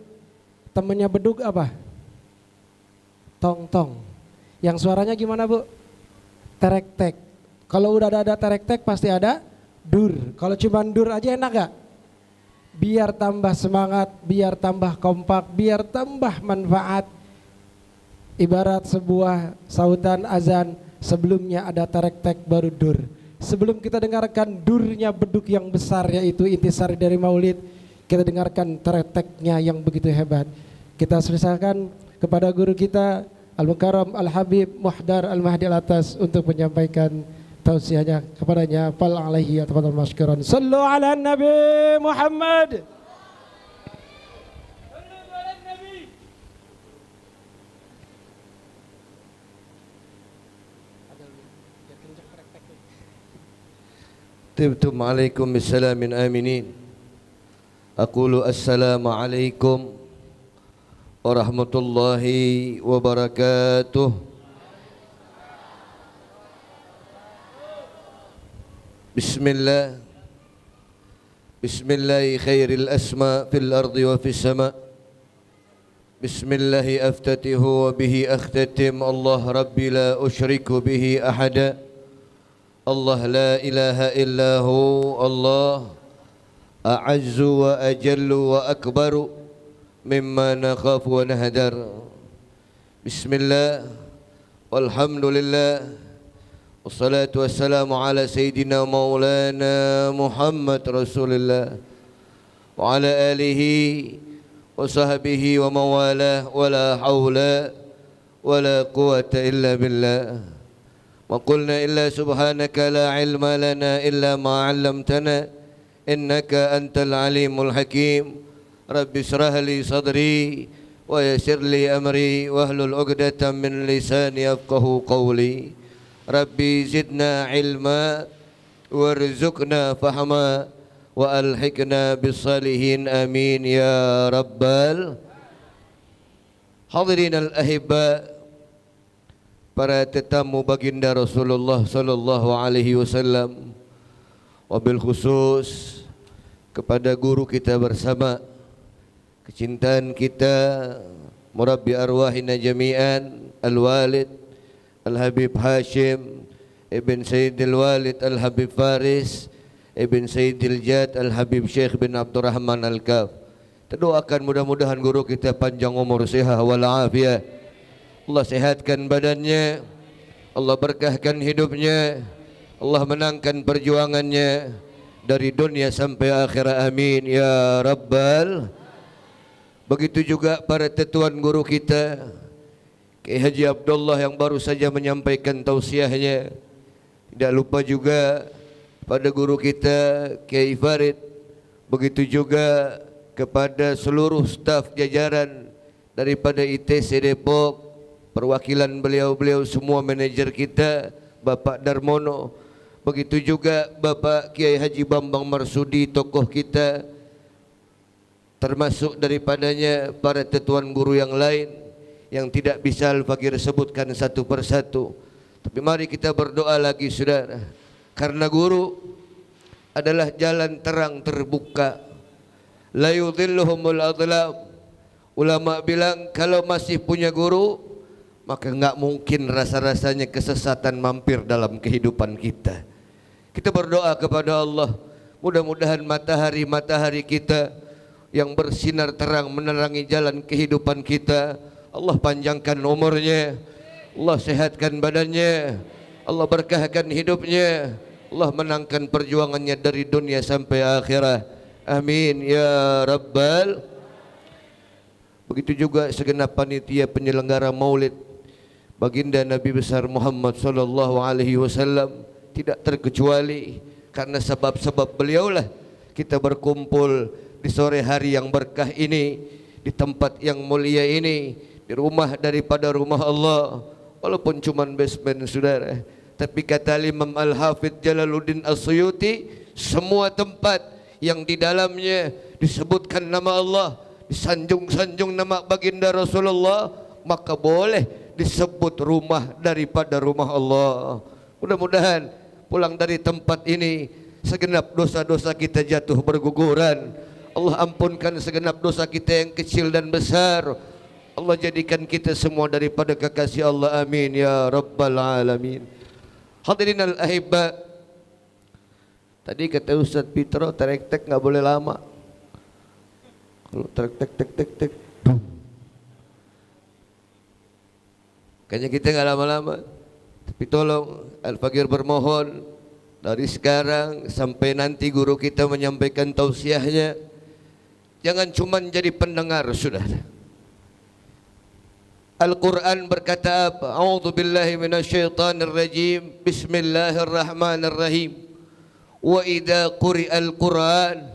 Temennya beduk apa? Tong-tong. Yang suaranya gimana Bu? Terek-tek. Kalau udah ada terek-tek pasti ada dur. Kalau cuma dur aja enak gak? Biar tambah semangat, biar tambah kompak, biar tambah manfaat. Ibarat sebuah sautan azan, sebelumnya ada terek-tek baru dur. Sebelum kita dengarkan durnya beduk yang besar, yaitu intisari dari maulid, kita dengarkan terek-teknya yang begitu hebat. Kita serahkan kepada guru kita Al-Mukarram Al-Habib Muhdar Al-Mahdi Al-Atas untuk menyampaikan tausiahnya kepadanya. Fal alaihi ataqaddal mashkuran. Sallu ala Nabi Muhammad. طبتم عليكم بالسلام آمنين. أقول السلام عليكم ورحمة الله وبركاته. بسم الله خير الأسماء في الأرض وفي السماء. بسم الله أفتتح وبه أختتم. الله ربي لا أشرك به أحدا. الله لا إله إلا هو. الله أعز وأجل وأكبر مما نخاف ونهدر. بسم الله والحمد لله والصلاة والسلام على سيدنا مولانا محمد رسول الله وعلى آله وصحبه ومن والاه ولا حول ولا قوة إلا بالله. ما قلنا إلا سبحانك لا علم لنا إلا ما علمتنا إنك أنت العليم الحكيم. رب اشرح لي صدري ويسر لي أمري واحلل عقدة من لساني يفقهوا قولي. ربي زدنا علما وارزقنا فهما وألحقنا بالصالحين آمين يا رب. Hadirin al-ahibba, para tetamu baginda Rasulullah sallallahu alaihi wasallam, wabil khusus kepada guru kita bersama, kecintaan kita, murabbi arwahina jami'an, al-walid Al-Habib Hashim Ibn Sayyidil Walid Al-Habib Faris Ibn Sayyidil Jad Al-Habib Syekh bin Abdurrahman Al-Kaf. Kita doakan mudah-mudahan guru kita panjang umur, sihat walafiat. Allah sehatkan badannya, Allah berkahkan hidupnya, Allah menangkan perjuangannya dari dunia sampai akhirat, amin ya rabbal. Begitu juga para tetuan guru kita Kiai Haji Abdullah yang baru saja menyampaikan tausiahnya. Tidak lupa juga pada guru kita Kiai Farid. Begitu juga kepada seluruh staf jajaran daripada ITC Depok, perwakilan beliau-beliau semua, manajer kita Bapak Darmono. Begitu juga Bapak Kiai Haji Bambang Marsudi, tokoh kita, termasuk daripadanya para tetuan guru yang lain yang tidak bisa Al-Fakir sebutkan satu persatu. Tapi mari kita berdoa lagi saudara, karena guru adalah jalan terang terbuka. La yudhilluhumul adlam. Ulama bilang kalau masih punya guru, maka enggak mungkin rasa-rasanya kesesatan mampir dalam kehidupan kita. Kita berdoa kepada Allah, mudah-mudahan matahari kita yang bersinar terang menerangi jalan kehidupan kita, Allah panjangkan umurnya, Allah sehatkan badannya, Allah berkahkan hidupnya, Allah menangkan perjuangannya dari dunia sampai akhirat, amin ya rabbal. Begitu juga segenap panitia penyelenggara maulid baginda Nabi besar Muhammad sallallahu alaihi wasallam, tidak terkecuali karena sebab-sebab beliaulah kita berkumpul di sore hari yang berkah ini, di tempat yang mulia ini, di rumah daripada rumah Allah, walaupun cuma basement saudara. Tapi kata Imam Al-Hafidh Jalaluddin As-Suyuti, semua tempat yang di dalamnya disebutkan nama Allah, disanjung-sanjung nama baginda Rasulullah, maka boleh disebut rumah daripada rumah Allah. Mudah-mudahan pulang dari tempat ini segenap dosa-dosa kita jatuh berguguran. Allah ampunkan segenap dosa kita yang kecil dan besar. Allah jadikan kita semua daripada kekasih Allah, amin ya rabbal alamin. Hadirin al-ahibba, tadi kata Ustaz Pitro, terek-tek enggak boleh lama. Kalau terek-tek kayaknya kita enggak lama-lama. Tapi tolong Al-Fakir bermohon dari sekarang sampai nanti guru kita menyampaikan tausiahnya, jangan cuma jadi pendengar saudara. Al-Quran berkata apa? A'udzu billahi minasyaitonir rajim. Bismillahirrahmanirrahim. Wa idza quri'al Qur'an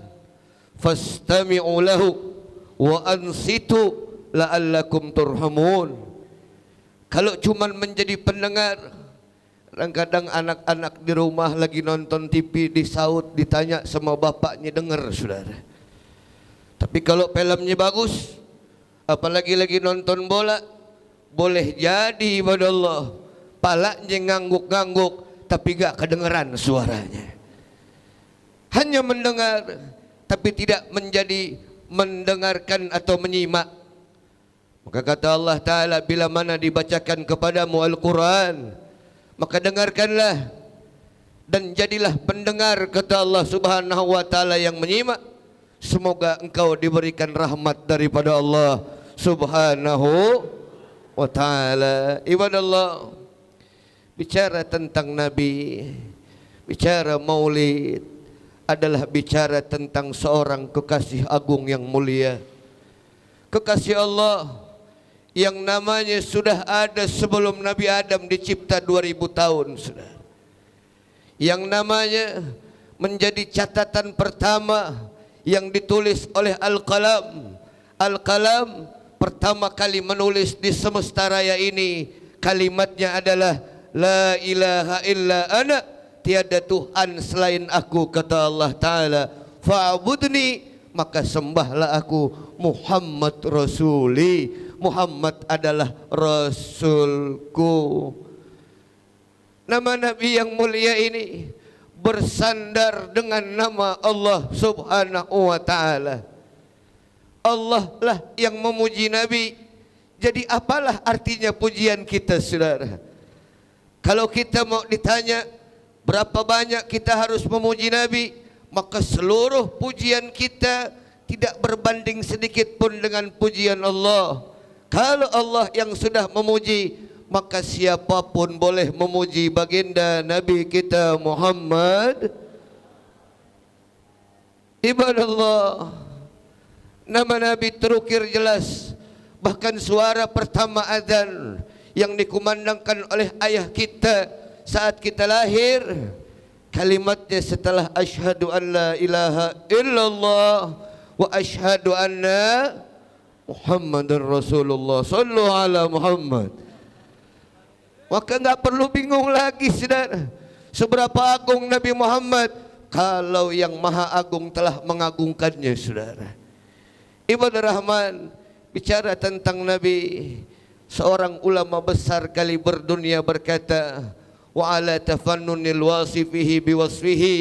fastami'u lahu wa ansitu la'allakum turhamun. Kalau cuma menjadi pendengar, Kadang-kadang anak-anak di rumah lagi nonton TV, disaut, ditanya sama bapaknya, dengar saudara. Tapi kalau filmnya bagus, apalagi lagi nonton bola, boleh jadi ibadah Allah palanya ngangguk-ngangguk tapi gak kedengeran suaranya. Hanya mendengar tapi tidak menjadi mendengarkan atau menyimak. Maka kata Allah Ta'ala, bila mana dibacakan kepadamu Al-Quran, maka dengarkanlah dan jadilah pendengar, kata Allah Subhanahu wa Ta'ala, yang menyimak. Semoga engkau diberikan rahmat daripada Allah Subhanahu wa Ta'ala. Ibadah Allah, bicara tentang Nabi, bicara maulid adalah bicara tentang seorang kekasih agung yang mulia, kekasih Allah yang namanya sudah ada sebelum Nabi Adam dicipta 2000 tahun sudah, yang namanya menjadi catatan pertama yang ditulis oleh Al-Qalam. Al-Qalam pertama kali menulis di semesta raya ini, kalimatnya adalah la ilaha illa ana, tiada Tuhan selain aku, kata Allah Ta'ala. Fa'budni, maka sembahlah aku. Muhammad Rasuli, Muhammad adalah Rasulku. Nama Nabi yang mulia ini bersandar dengan nama Allah Subhanahu wa Ta'ala. Allah lah yang memuji Nabi. Jadi apalah artinya pujian kita saudara? Kalau kita mau ditanya berapa banyak kita harus memuji Nabi, maka seluruh pujian kita tidak berbanding sedikit pun dengan pujian Allah. Kalau Allah yang sudah memuji, maka siapapun boleh memuji baginda Nabi kita Muhammad. Ibadah Allah, nama Nabi terukir jelas. Bahkan suara pertama azan yang dikumandangkan oleh ayah kita saat kita lahir, kalimatnya setelah asyhadu an la ilaha illallah wa asyhadu anna Muhammadar Rasulullah, sallu ala Muhammad. Maka enggak perlu bingung lagi saudara, seberapa agung Nabi Muhammad kalau yang Maha Agung telah mengagungkannya saudara. Ibadah Rahman, bicara tentang Nabi, seorang ulama besar kali berdunia berkata, wa ala tafannunil wasifihi biwasfihi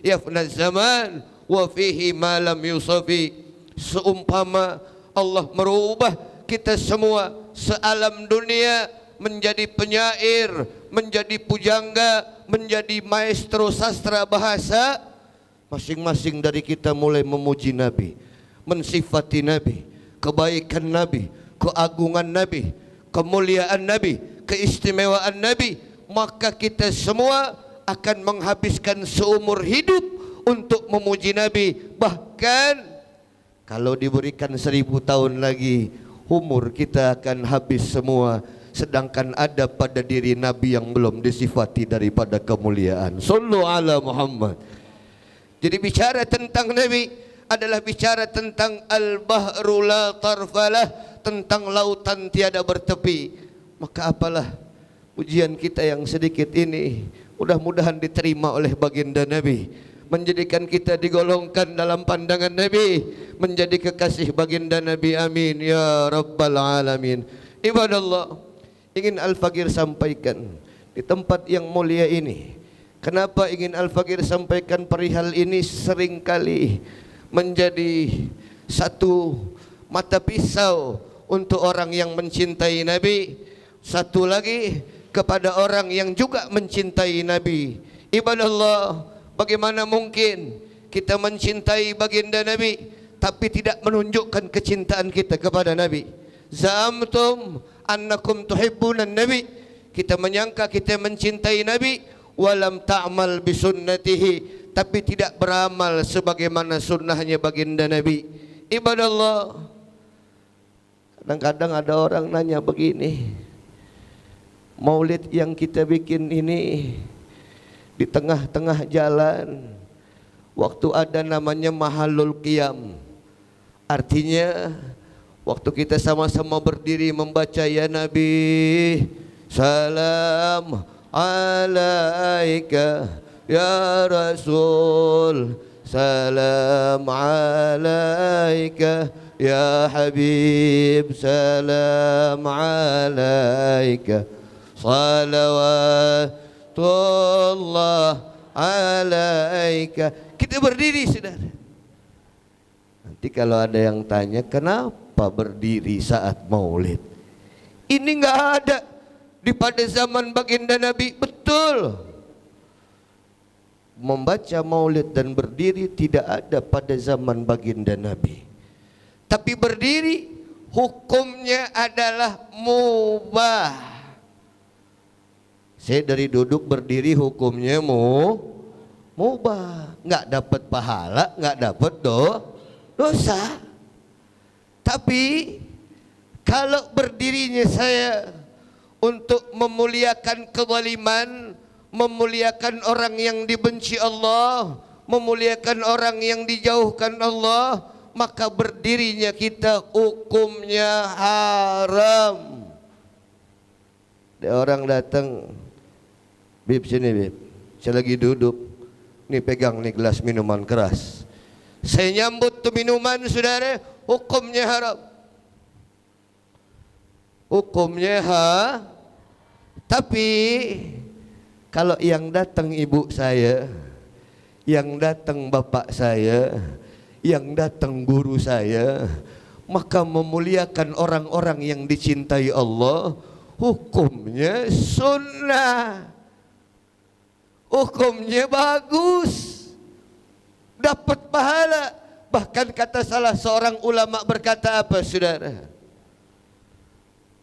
yafna zaman wa fihi ma lam yusafi. Seumpama Allah merubah kita semua sealam dunia menjadi penyair, menjadi pujangga, menjadi maestro sastra bahasa, masing-masing dari kita mulai memuji Nabi, mensifati Nabi, kebaikan Nabi, keagungan Nabi, kemuliaan Nabi, keistimewaan Nabi, maka kita semua akan menghabiskan seumur hidup untuk memuji Nabi. Bahkan kalau diberikan 1000 tahun lagi, umur kita akan habis semua. Sedangkan ada pada diri Nabi yang belum disifati daripada kemuliaan. Sallu ala Muhammad. Jadi bicara tentang Nabi adalah bicara tentang al-bahru la tarfalah, tentang lautan tiada bertepi. Maka apalah ujian kita yang sedikit ini, mudah-mudahan diterima oleh baginda Nabi, menjadikan kita digolongkan dalam pandangan Nabi, menjadi kekasih baginda Nabi. Amin ya rabbal alamin. Ibadah Allah, ingin Al-Fakir sampaikan di tempat yang mulia ini. Kenapa ingin Al-Fakir sampaikan perihal ini? Seringkali menjadi satu mata pisau untuk orang yang mencintai Nabi, satu lagi kepada orang yang juga mencintai Nabi. Ibadah Allah, bagaimana mungkin kita mencintai baginda Nabi tapi tidak menunjukkan kecintaan kita kepada Nabi? Za'amtum annakum tuhibbunan Nabi, kita menyangka kita mencintai Nabi, walam ta'mal bisunnatihi, tapi tidak beramal sebagaimana sunnahnya baginda Nabi. Ibadah Allah, kadang-kadang ada orang nanya begini, maulid yang kita bikin ini di tengah-tengah jalan, waktu ada namanya Mahalul Qiyam, artinya waktu kita sama-sama berdiri membaca ya Nabi salam alaika ya Rasul, salam alaika ya Habib, salam alaika, salawatullah alaika. Kita berdiri, saudara. Nanti kalau ada yang tanya kenapa berdiri saat maulid, ini nggak ada di pada zaman baginda Nabi. Betul, membaca maulid dan berdiri tidak ada pada zaman baginda Nabi. Tapi berdiri hukumnya adalah mubah. Saya dari duduk berdiri hukumnya mubah, nggak dapat pahala, nggak dapat dosa. Tapi kalau berdirinya saya untuk memuliakan kezaliman, memuliakan orang yang dibenci Allah, memuliakan orang yang dijauhkan Allah, maka berdirinya kita hukumnya haram. Ada orang datang, Bib sini Bib, saya lagi duduk, nih pegang nih gelas minuman keras, saya nyambut tuh minuman, saudara, hukumnya haram. Hukumnya tapi kalau yang datang ibu saya, yang datang bapak saya, yang datang guru saya, maka memuliakan orang-orang yang dicintai Allah, hukumnya sunnah, hukumnya bagus, dapat pahala. Bahkan kata salah seorang ulama berkata apa, saudara?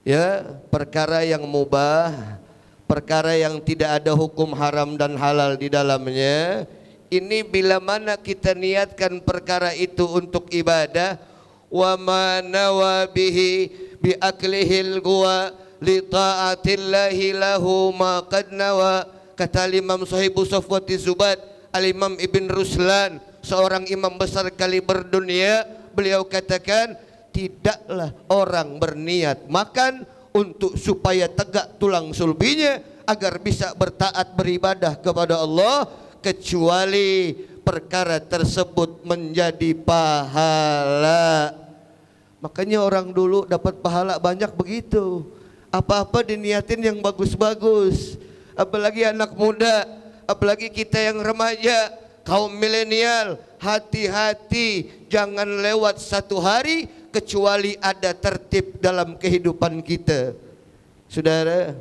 Ya, perkara yang mubah, perkara yang tidak ada hukum haram dan halal di dalamnya, ini bila mana kita niatkan perkara itu untuk ibadah, wa ma nawa bihi bi aklihil ghuwa li taatillahi lahu ma qad nawa. Kata Imam Sahibu Safwati Zubat, Al-Imam Ibn Ruslan, seorang imam besar kali berdunia, beliau katakan, tidaklah orang berniat makan untuk supaya tegak tulang sulbinya agar bisa bertaat beribadah kepada Allah, kecuali perkara tersebut menjadi pahala. Makanya orang dulu dapat pahala banyak begitu. Apa-apa diniatin yang bagus-bagus. Apalagi anak muda, apalagi kita yang remaja, kaum milenial, hati-hati jangan lewat satu hari kecuali ada tertib dalam kehidupan kita. Saudara,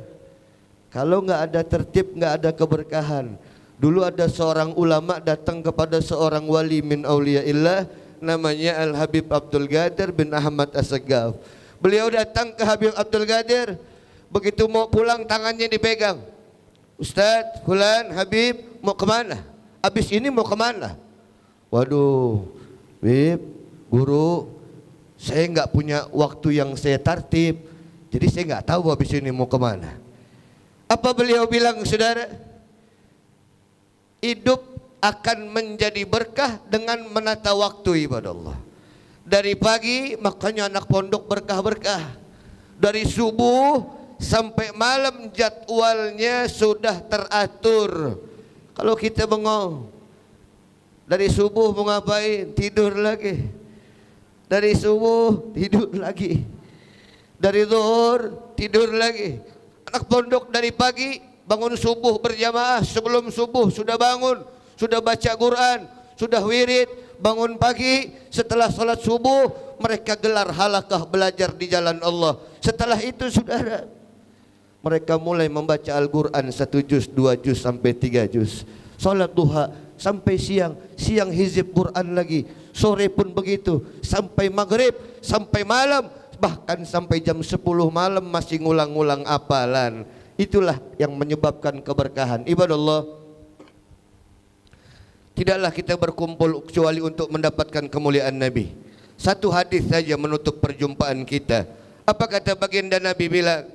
kalau nggak ada tertib, nggak ada keberkahan. Dulu ada seorang ulama datang kepada seorang wali min auliyaillah, namanya Al-Habib Abdul Qadir bin Ahmad As-Saggaf. Beliau datang ke Habib Abdul Qadir, begitu mau pulang tangannya dipegang. Ustadz, Fulan, Habib, mau kemana? Habis ini mau kemana? Waduh, Habib, guru, saya nggak punya waktu yang saya tertib, jadi saya nggak tahu habis ini mau kemana. Apa beliau bilang, saudara? Hidup akan menjadi berkah dengan menata waktu ibadah Allah. Dari pagi, makanya anak pondok berkah-berkah. Dari subuh sampai malam jadwalnya sudah teratur. Kalau kita bengong, dari subuh mau ngapain? Tidur lagi. Dari subuh tidur lagi. Dari zuhur tidur lagi. Anak pondok dari pagi bangun subuh berjamaah, sebelum subuh sudah bangun, sudah baca Quran, sudah wirid. Bangun pagi setelah salat subuh mereka gelar halaqah belajar di jalan Allah. Setelah itu, saudara, mereka mulai membaca Al-Quran 1 juz, 2 juz sampai 3 juz. Salat duha sampai siang, siang hizib Quran lagi, sore pun begitu, sampai maghrib, sampai malam, bahkan sampai jam 10 malam masih ngulang-ngulang hafalan. Itulah yang menyebabkan keberkahan. Ibadah Allah, tidaklah kita berkumpul kecuali untuk mendapatkan kemuliaan Nabi. Satu hadis saja menutup perjumpaan kita. Apa kata baginda Nabi bilang?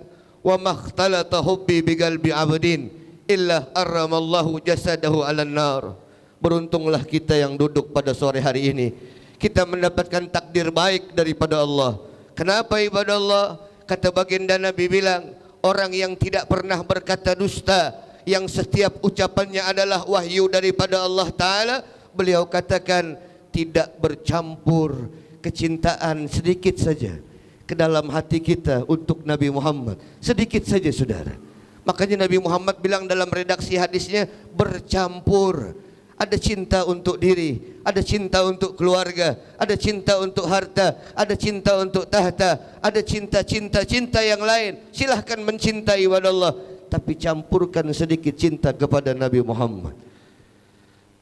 Wa makhtalata hubbi biqalbi 'abdin illa arramallahu jasadahu 'alan nar. Beruntunglah kita yang duduk pada sore hari ini. Kita mendapatkan takdir baik daripada Allah. Kenapa ibadah Allah? Kata baginda Nabi bilang, orang yang tidak pernah berkata dusta, yang setiap ucapannya adalah wahyu daripada Allah Ta'ala. Beliau katakan tidak bercampur kecintaan sedikit saja ke dalam hati kita untuk Nabi Muhammad, sedikit saja saudara. Makanya Nabi Muhammad bilang dalam redaksi hadisnya, bercampur. Ada cinta untuk diri, ada cinta untuk keluarga, ada cinta untuk harta, ada cinta untuk tahta, ada cinta yang lain. Silahkan mencintai Allah, tapi campurkan sedikit cinta kepada Nabi Muhammad.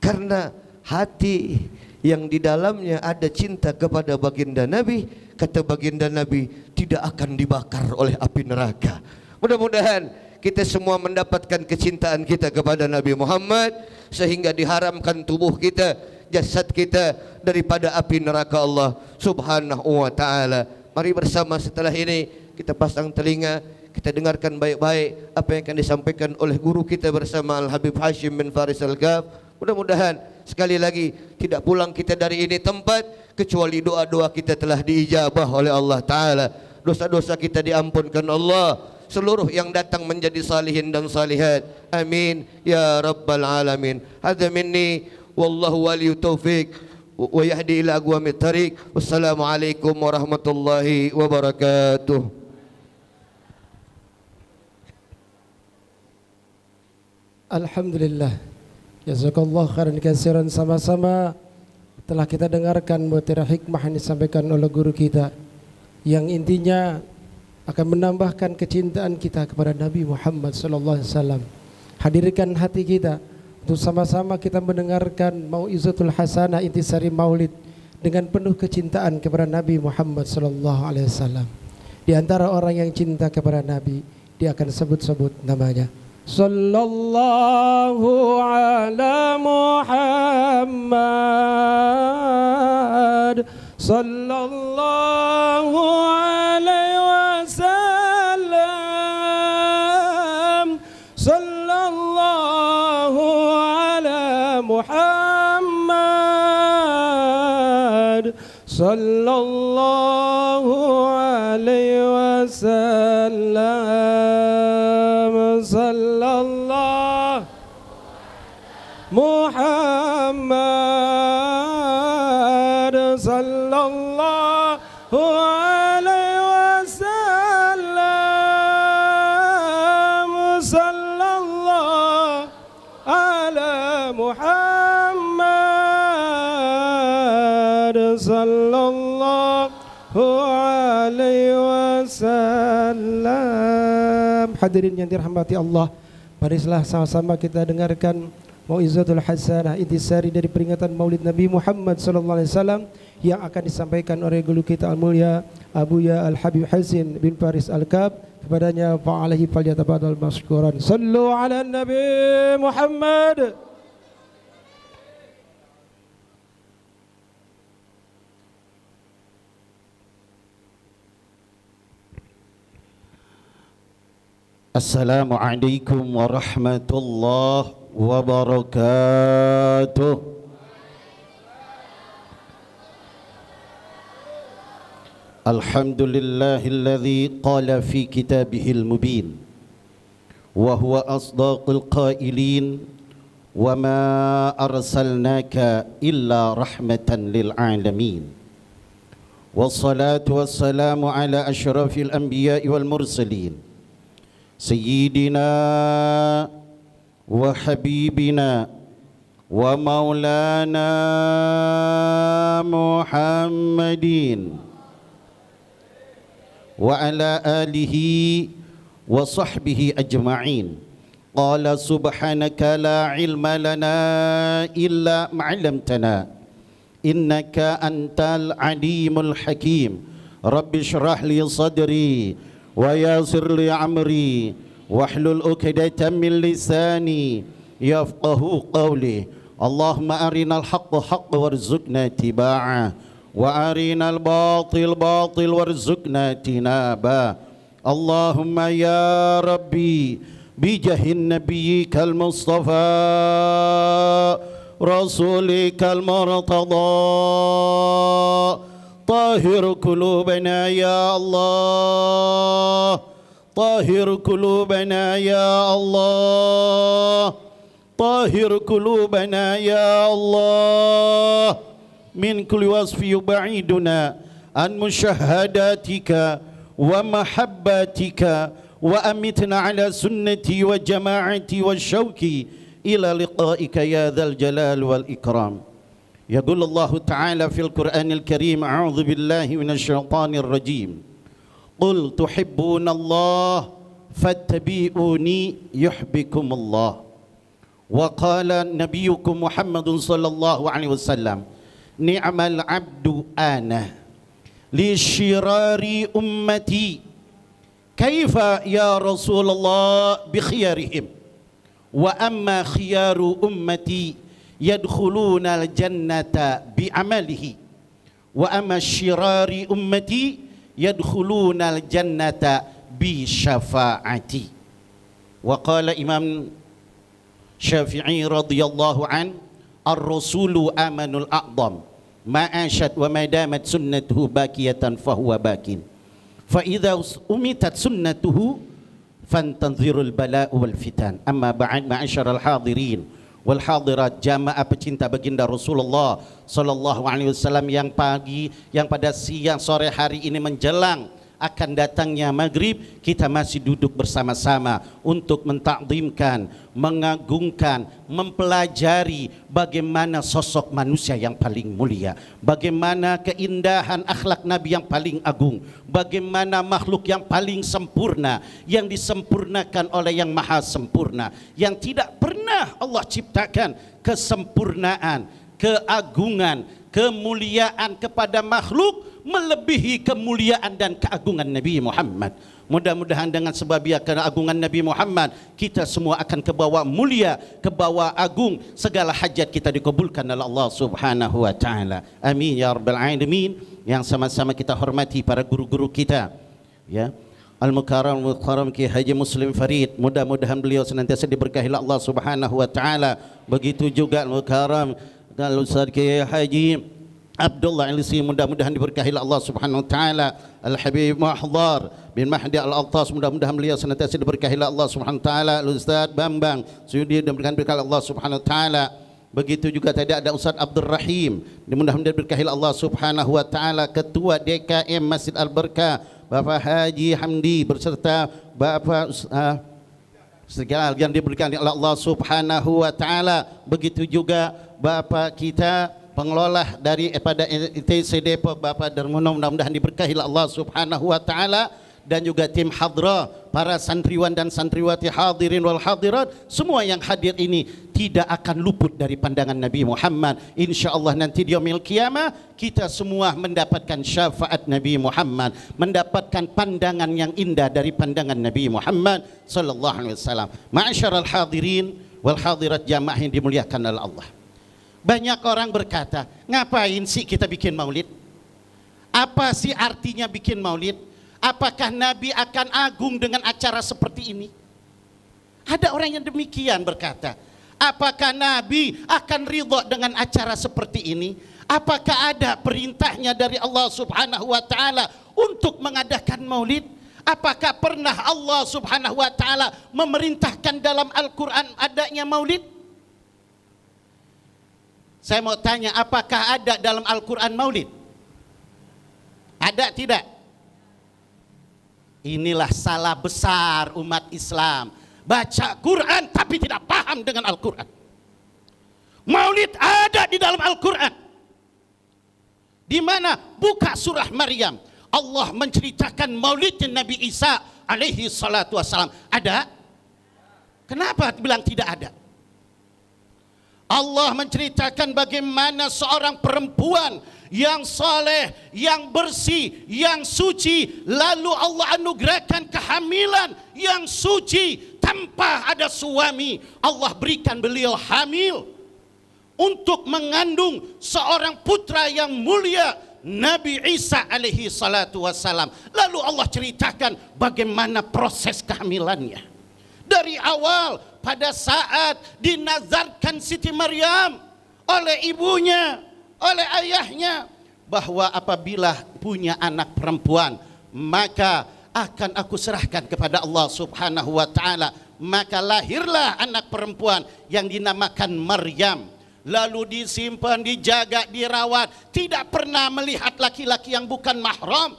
Karena hati yang di dalamnya ada cinta kepada baginda Nabi, kata baginda Nabi, tidak akan dibakar oleh api neraka. Mudah-mudahan kita semua mendapatkan kecintaan kita kepada Nabi Muhammad, sehingga diharamkan tubuh kita, jasad kita daripada api neraka Allah Subhanahu wa ta'ala. Mari bersama setelah ini kita pasang telinga, kita dengarkan baik-baik apa yang akan disampaikan oleh guru kita bersama Al-Habib Hashim bin Faris Al-Kaf. Mudah-mudahan sekali lagi tidak pulang kita dari ini tempat kecuali doa-doa kita telah diijabah oleh Allah Ta'ala, dosa-dosa kita diampunkan Allah, seluruh yang datang menjadi salihin dan salihat. Amin ya rabbal alamin. Hadza minni wallahu waliyu taufiq wa yahdi ila aqwamit thariq. Wassalamualaikum warahmatullahi wabarakatuh. Alhamdulillah. Jazakallah khairan katsiran. Sama-sama telah kita dengarkan mutiara hikmah yang disampaikan oleh guru kita, yang intinya akan menambahkan kecintaan kita kepada Nabi Muhammad sallallahu alaihi wasallam. Hadirkan hati kita untuk sama-sama kita mendengarkan Mau'izatul Hasanah intisari Maulid dengan penuh kecintaan kepada Nabi Muhammad sallallahu alaihi wasallam. Di antara orang yang cinta kepada Nabi, dia akan sebut-sebut namanya. Sallallahu ala Muhammad sallallahu alaihi wasallam, sallallahu ala Muhammad sallallahu alaihi wasallam, sallallahu Muhammad sallallahu alaihi wasallam, sallallahu ala Muhammad sallallahu alaihi wasallam. Hadirin yang dirahmati Allah, marilah sama-sama kita dengarkan Mau'izatul Hasanah intisari dari peringatan Maulid Nabi Muhammad sallallahu alaihi wasallam yang akan disampaikan oleh guru kita al-mulia Abuya Al-Habib Hashim bin Faris Al-Kaf. Kepadanya fa'alaihi falyatafaddal mashkuran. Sallu ala Nabi Muhammad. Assalamualaikum warahmatullahi wabarakatuh. Alhamdulillahilladzi qala fi kitabihil mubin wa huwa asdaqul qailin wa ma arsalnaka illa rahmatan lil alamin. Wassalatu wassalamu ala asyrafil anbiya'i wal mursalin Sayyidina wa habibina wa maulana Muhammadin wa ala alihi wa sahbihi ajma'in. Qala subhanaka la ilma lana illa ma'alamtana innaka antal alimul hakim. Rabbi syrah li sadri wa yassir li amri wahlul 'uqdatam min lisani yafqahu qawli. Allahumma arinal haqqa haqqa warzuqna tiba'ah wa arinal batil batil warzuqna tinaba. Allahumma ya Rabbi bijahin nabiyyikal mustafa rasulikal murtada طاهر قلوبنا يا الله طهر قلوبنا يا الله طهر قلوبنا يا الله من كل وصف يبعدنا عن مشاهداتك ومحباتك وأمتنا على سنتي وجماعتي والشوك إلى لقائك يا ذا الجلال والإكرام. يقول الله تعالى في القرآن الكريم أعوذ بالله من الشيطان الرجيم قل تحبون الله فاتبعوني يحبكم الله. وقال نبيكم محمد صلى الله عليه وسلم نعم العبد أنا لشرار أمتي كيف يا رسول الله بخيارهم وأما خيار أمتي يدخلون الجنة بعمله وأما شرار أمتي يدخلون الجنة بشفاعتي. وقال إمام شافعي رضي الله عنه الرسول آمن الأعظم ما عاشت وما دامت سنته باكية فهو باك فإذا أميتت سنته فانتظر البلاء والفتن. أما بعد معاشر الحاضرين والحاضرات jamaah pecinta baginda Rasulullah sallallahu alaihi wasallam yang pada siang sore hari ini menjelang akan datangnya maghrib, kita masih duduk bersama-sama untuk mentakzimkan, mengagungkan, mempelajari bagaimana sosok manusia yang paling mulia, bagaimana keindahan akhlak Nabi yang paling agung, bagaimana makhluk yang paling sempurna, yang disempurnakan oleh yang maha sempurna, yang tidak pernah Allah ciptakan kesempurnaan, keagungan, kemuliaan kepada makhluk melebihi kemuliaan dan keagungan Nabi Muhammad. Mudah-mudahan dengan sebab keagungan Nabi Muhammad kita semua akan ke bawah mulia, ke bawah agung, segala hajat kita dikabulkan oleh Allah Subhanahu wa taala. Amin ya rabbal alamin. Yang sama-sama kita hormati para guru-guru kita, ya. Al-Mukarram Ki Haji Muslim Farid, mudah-mudahan beliau senantiasa diberkahi oleh Allah Subhanahu wa taala. Begitu juga Al-Mukarram Al-Ustaz Ki Haji Abdullah Al-Isi, mudah-mudahan diberkahi Allah Subhanahu wa taala. Al-Habib Mahdar bin Mahdi Al-Altas, mudah-mudahan beliau senantiasa diberkahi Allah Subhanahu wa taala. Al-Ustaz Bambang Sudi diberikan berkah Allah Subhanahu wa taala. Begitu juga tadi ada Ustaz Abdul Rahim, mudah-mudahan diberkahi Allah Subhanahu wa taala. Ketua DKM Masjid Al-Barkah Bapak Haji Hamdi berserta Bapak segala yang diberikan oleh Allah Subhanahu wa taala. Begitu juga Bapak kita pengelola daripada ITC Depok Bapak Darmono, mudah-mudahan diberkahi Allah Subhanahu wa taala, dan juga tim hadra, para santriwan dan santriwati hadirin wal hadirat semua yang hadir ini tidak akan luput dari pandangan Nabi Muhammad. Insyaallah nanti di yaumil qiyamah kita semua mendapatkan syafaat Nabi Muhammad, mendapatkan pandangan yang indah dari pandangan Nabi Muhammad sallallahu alaihi wasallam. Ma'asyiral hadirin wal hadirat jamaah yang dimuliakan oleh Allah. Banyak orang berkata, ngapain sih kita bikin maulid? Apa sih artinya bikin maulid? Apakah Nabi akan agung dengan acara seperti ini? Ada orang yang demikian berkata, apakah Nabi akan ridha dengan acara seperti ini? Apakah ada perintahnya dari Allah Subhanahu wa taala untuk mengadakan maulid? Apakah pernah Allah Subhanahu wa taala memerintahkan dalam Al-Qur'an adanya maulid? Saya mau tanya, apakah ada dalam Al-Quran maulid? Ada tidak? Inilah salah besar umat Islam. Baca Quran tapi tidak paham dengan Al-Quran. Maulid ada di dalam Al-Quran. Di mana? Buka surah Maryam. Allah menceritakan maulidnya Nabi Isa alaihi salatu wassalam. Ada? Kenapa bilang tidak ada? Allah menceritakan bagaimana seorang perempuan yang saleh, yang bersih, yang suci, lalu Allah anugerahkan kehamilan yang suci tanpa ada suami. Allah berikan beliau hamil untuk mengandung seorang putra yang mulia, Nabi Isa alaihi salatu wassalam. Lalu Allah ceritakan bagaimana proses kehamilannya. Dari awal pada saat dinazarkan Siti Maryam oleh ibunya, oleh ayahnya, bahwa apabila punya anak perempuan maka akan aku serahkan kepada Allah Subhanahu wa taala. Maka lahirlah anak perempuan yang dinamakan Maryam. Lalu disimpan, dijaga, dirawat, tidak pernah melihat laki-laki yang bukan mahram.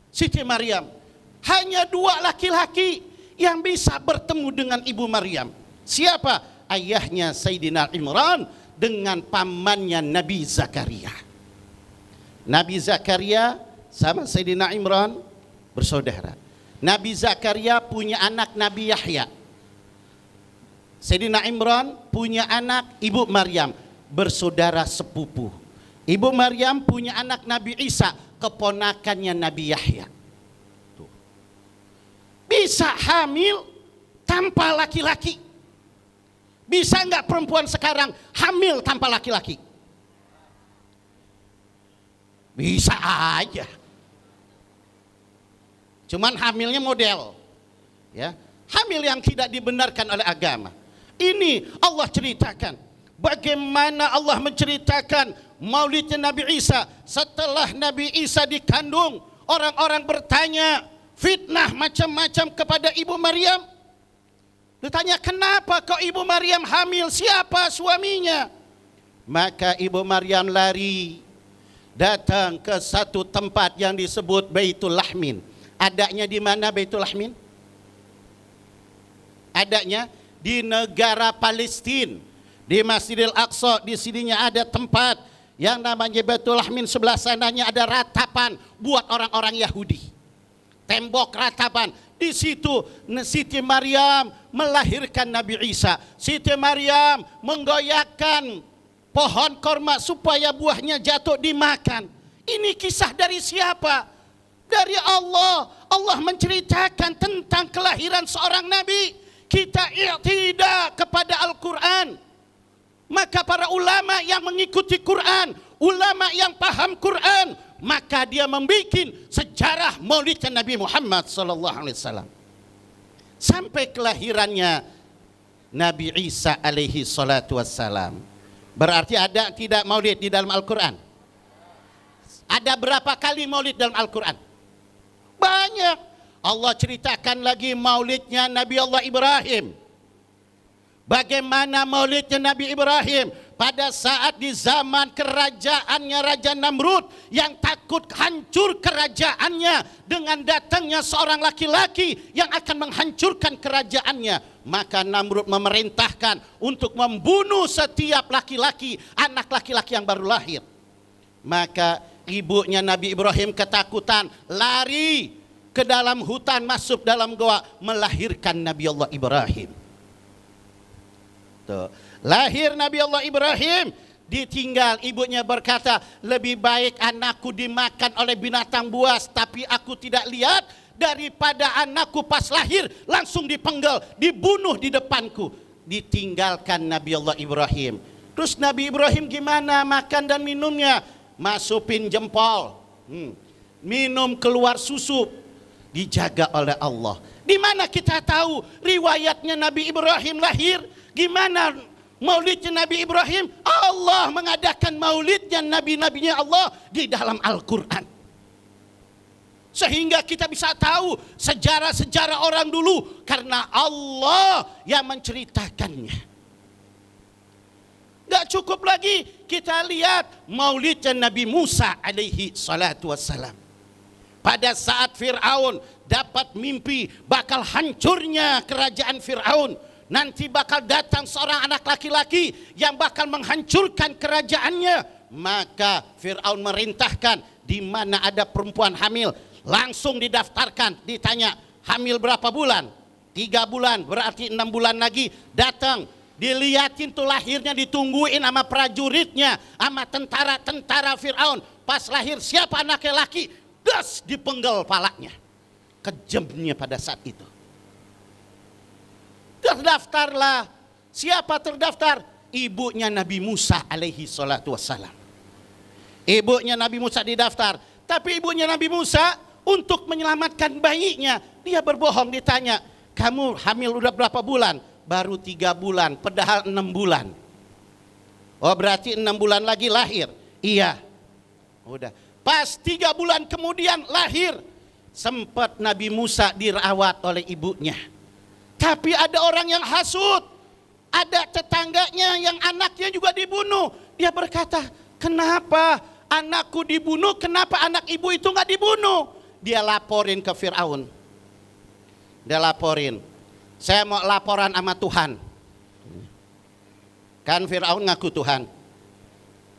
Siti Maryam, hanya 2 laki-laki yang bisa bertemu dengan ibu Maryam. Siapa? Ayahnya Sayyidina Imran dengan pamannya Nabi Zakaria. Nabi Zakaria sama Sayyidina Imran bersaudara. Nabi Zakaria punya anak Nabi Yahya. Sayyidina Imran punya anak ibu Maryam, bersaudara sepupu. Ibu Maryam punya anak Nabi Isa, keponakannya Nabi Yahya. Tuh. Bisa hamil tanpa laki-laki. Bisa nggak perempuan sekarang hamil tanpa laki-laki? Bisa aja. Cuman hamilnya model, ya, hamil yang tidak dibenarkan oleh agama. Ini Allah ceritakan bagaimana Allah menceritakan maulidnya Nabi Isa. Setelah Nabi Isa dikandung, orang-orang bertanya fitnah macam-macam kepada ibu Maryam. Ditanya, kenapa kok ibu Maryam hamil? Siapa suaminya? Maka ibu Maryam lari datang ke satu tempat yang disebut Baitul Lahmin. Adanya di mana Baitul Lahmin? Adanya di negara Palestina, di Masjidil Aqsa. Di sininya ada tempat yang namanya Baitul Lahmin, sebelah sananya ada ratapan buat orang-orang Yahudi. Tembok ratapan. Di situ Siti Maryam melahirkan Nabi Isa. Siti Maryam menggoyahkan pohon korma supaya buahnya jatuh dimakan. Ini kisah dari siapa? Dari Allah. Allah menceritakan tentang kelahiran seorang nabi. Kita i'tidah kepada Al-Quran. Maka para ulama yang mengikuti Quran, ulama yang paham Quran, maka dia membuat sejarah maulidnya Nabi Muhammad SAW. Sampai kelahirannya Nabi Isa alaihi salatu wassalam. Berarti ada tidak maulid di dalam Al-Quran? Ada berapa kali maulid dalam Al-Quran? Banyak. Allah ceritakan lagi maulidnya Nabi Allah Ibrahim. Bagaimana maulidnya Nabi Ibrahim pada saat di zaman kerajaannya Raja Namrud yang takut hancur kerajaannya dengan datangnya seorang laki-laki yang akan menghancurkan kerajaannya. Maka Namrud memerintahkan untuk membunuh setiap laki-laki, anak laki-laki yang baru lahir. Maka ibunya Nabi Ibrahim ketakutan, lari ke dalam hutan, masuk dalam goa, melahirkan Nabi Allah Ibrahim. Tuh. Lahir Nabi Allah Ibrahim, ditinggal, ibunya berkata, lebih baik anakku dimakan oleh binatang buas tapi aku tidak lihat, daripada anakku pas lahir langsung dipenggal, dibunuh di depanku. Ditinggalkan Nabi Allah Ibrahim. Terus Nabi Ibrahim gimana makan dan minumnya? Masukin jempol, minum keluar susu, dijaga oleh Allah. Di mana kita tahu riwayatnya Nabi Ibrahim lahir? Gimana maulidnya Nabi Ibrahim? Allah mengadakan maulidnya nabi-nabinya Allah di dalam Al-Quran. Sehingga kita bisa tahu sejarah-sejarah orang dulu karena Allah yang menceritakannya. Gak cukup lagi kita lihat maulidnya Nabi Musa alaihi salatu wassalam. Pada saat Fir'aun dapat mimpi bakal hancurnya kerajaan Fir'aun, nanti bakal datang seorang anak laki-laki yang bakal menghancurkan kerajaannya. Maka Fir'aun merintahkan di mana ada perempuan hamil, langsung didaftarkan, ditanya hamil berapa bulan? 3 bulan, berarti 6 bulan lagi datang. Dilihatin tuh lahirnya, ditungguin sama prajuritnya, sama tentara-tentara Fir'aun. Pas lahir siapa anaknya laki? Das, dipenggal palanya. Kejamnya pada saat itu. Terdaftarlah. Siapa terdaftar? Ibunya Nabi Musa alaihi salatu wassalam. Ibunya Nabi Musa didaftar. Tapi ibunya Nabi Musa untuk menyelamatkan bayinya, dia berbohong, ditanya, kamu hamil udah berapa bulan? Baru 3 bulan, padahal 6 bulan. Oh berarti 6 bulan lagi lahir? Iya. Udah. Pas 3 bulan kemudian lahir. sempat Nabi Musa dirawat oleh ibunya. Tapi ada orang yang hasut, ada tetangganya yang anaknya juga dibunuh. Dia berkata, kenapa anakku dibunuh, kenapa anak ibu itu nggak dibunuh? Dia laporin ke Fir'aun. Dia laporin, saya mau laporan sama Tuhan. Kan Fir'aun ngaku Tuhan.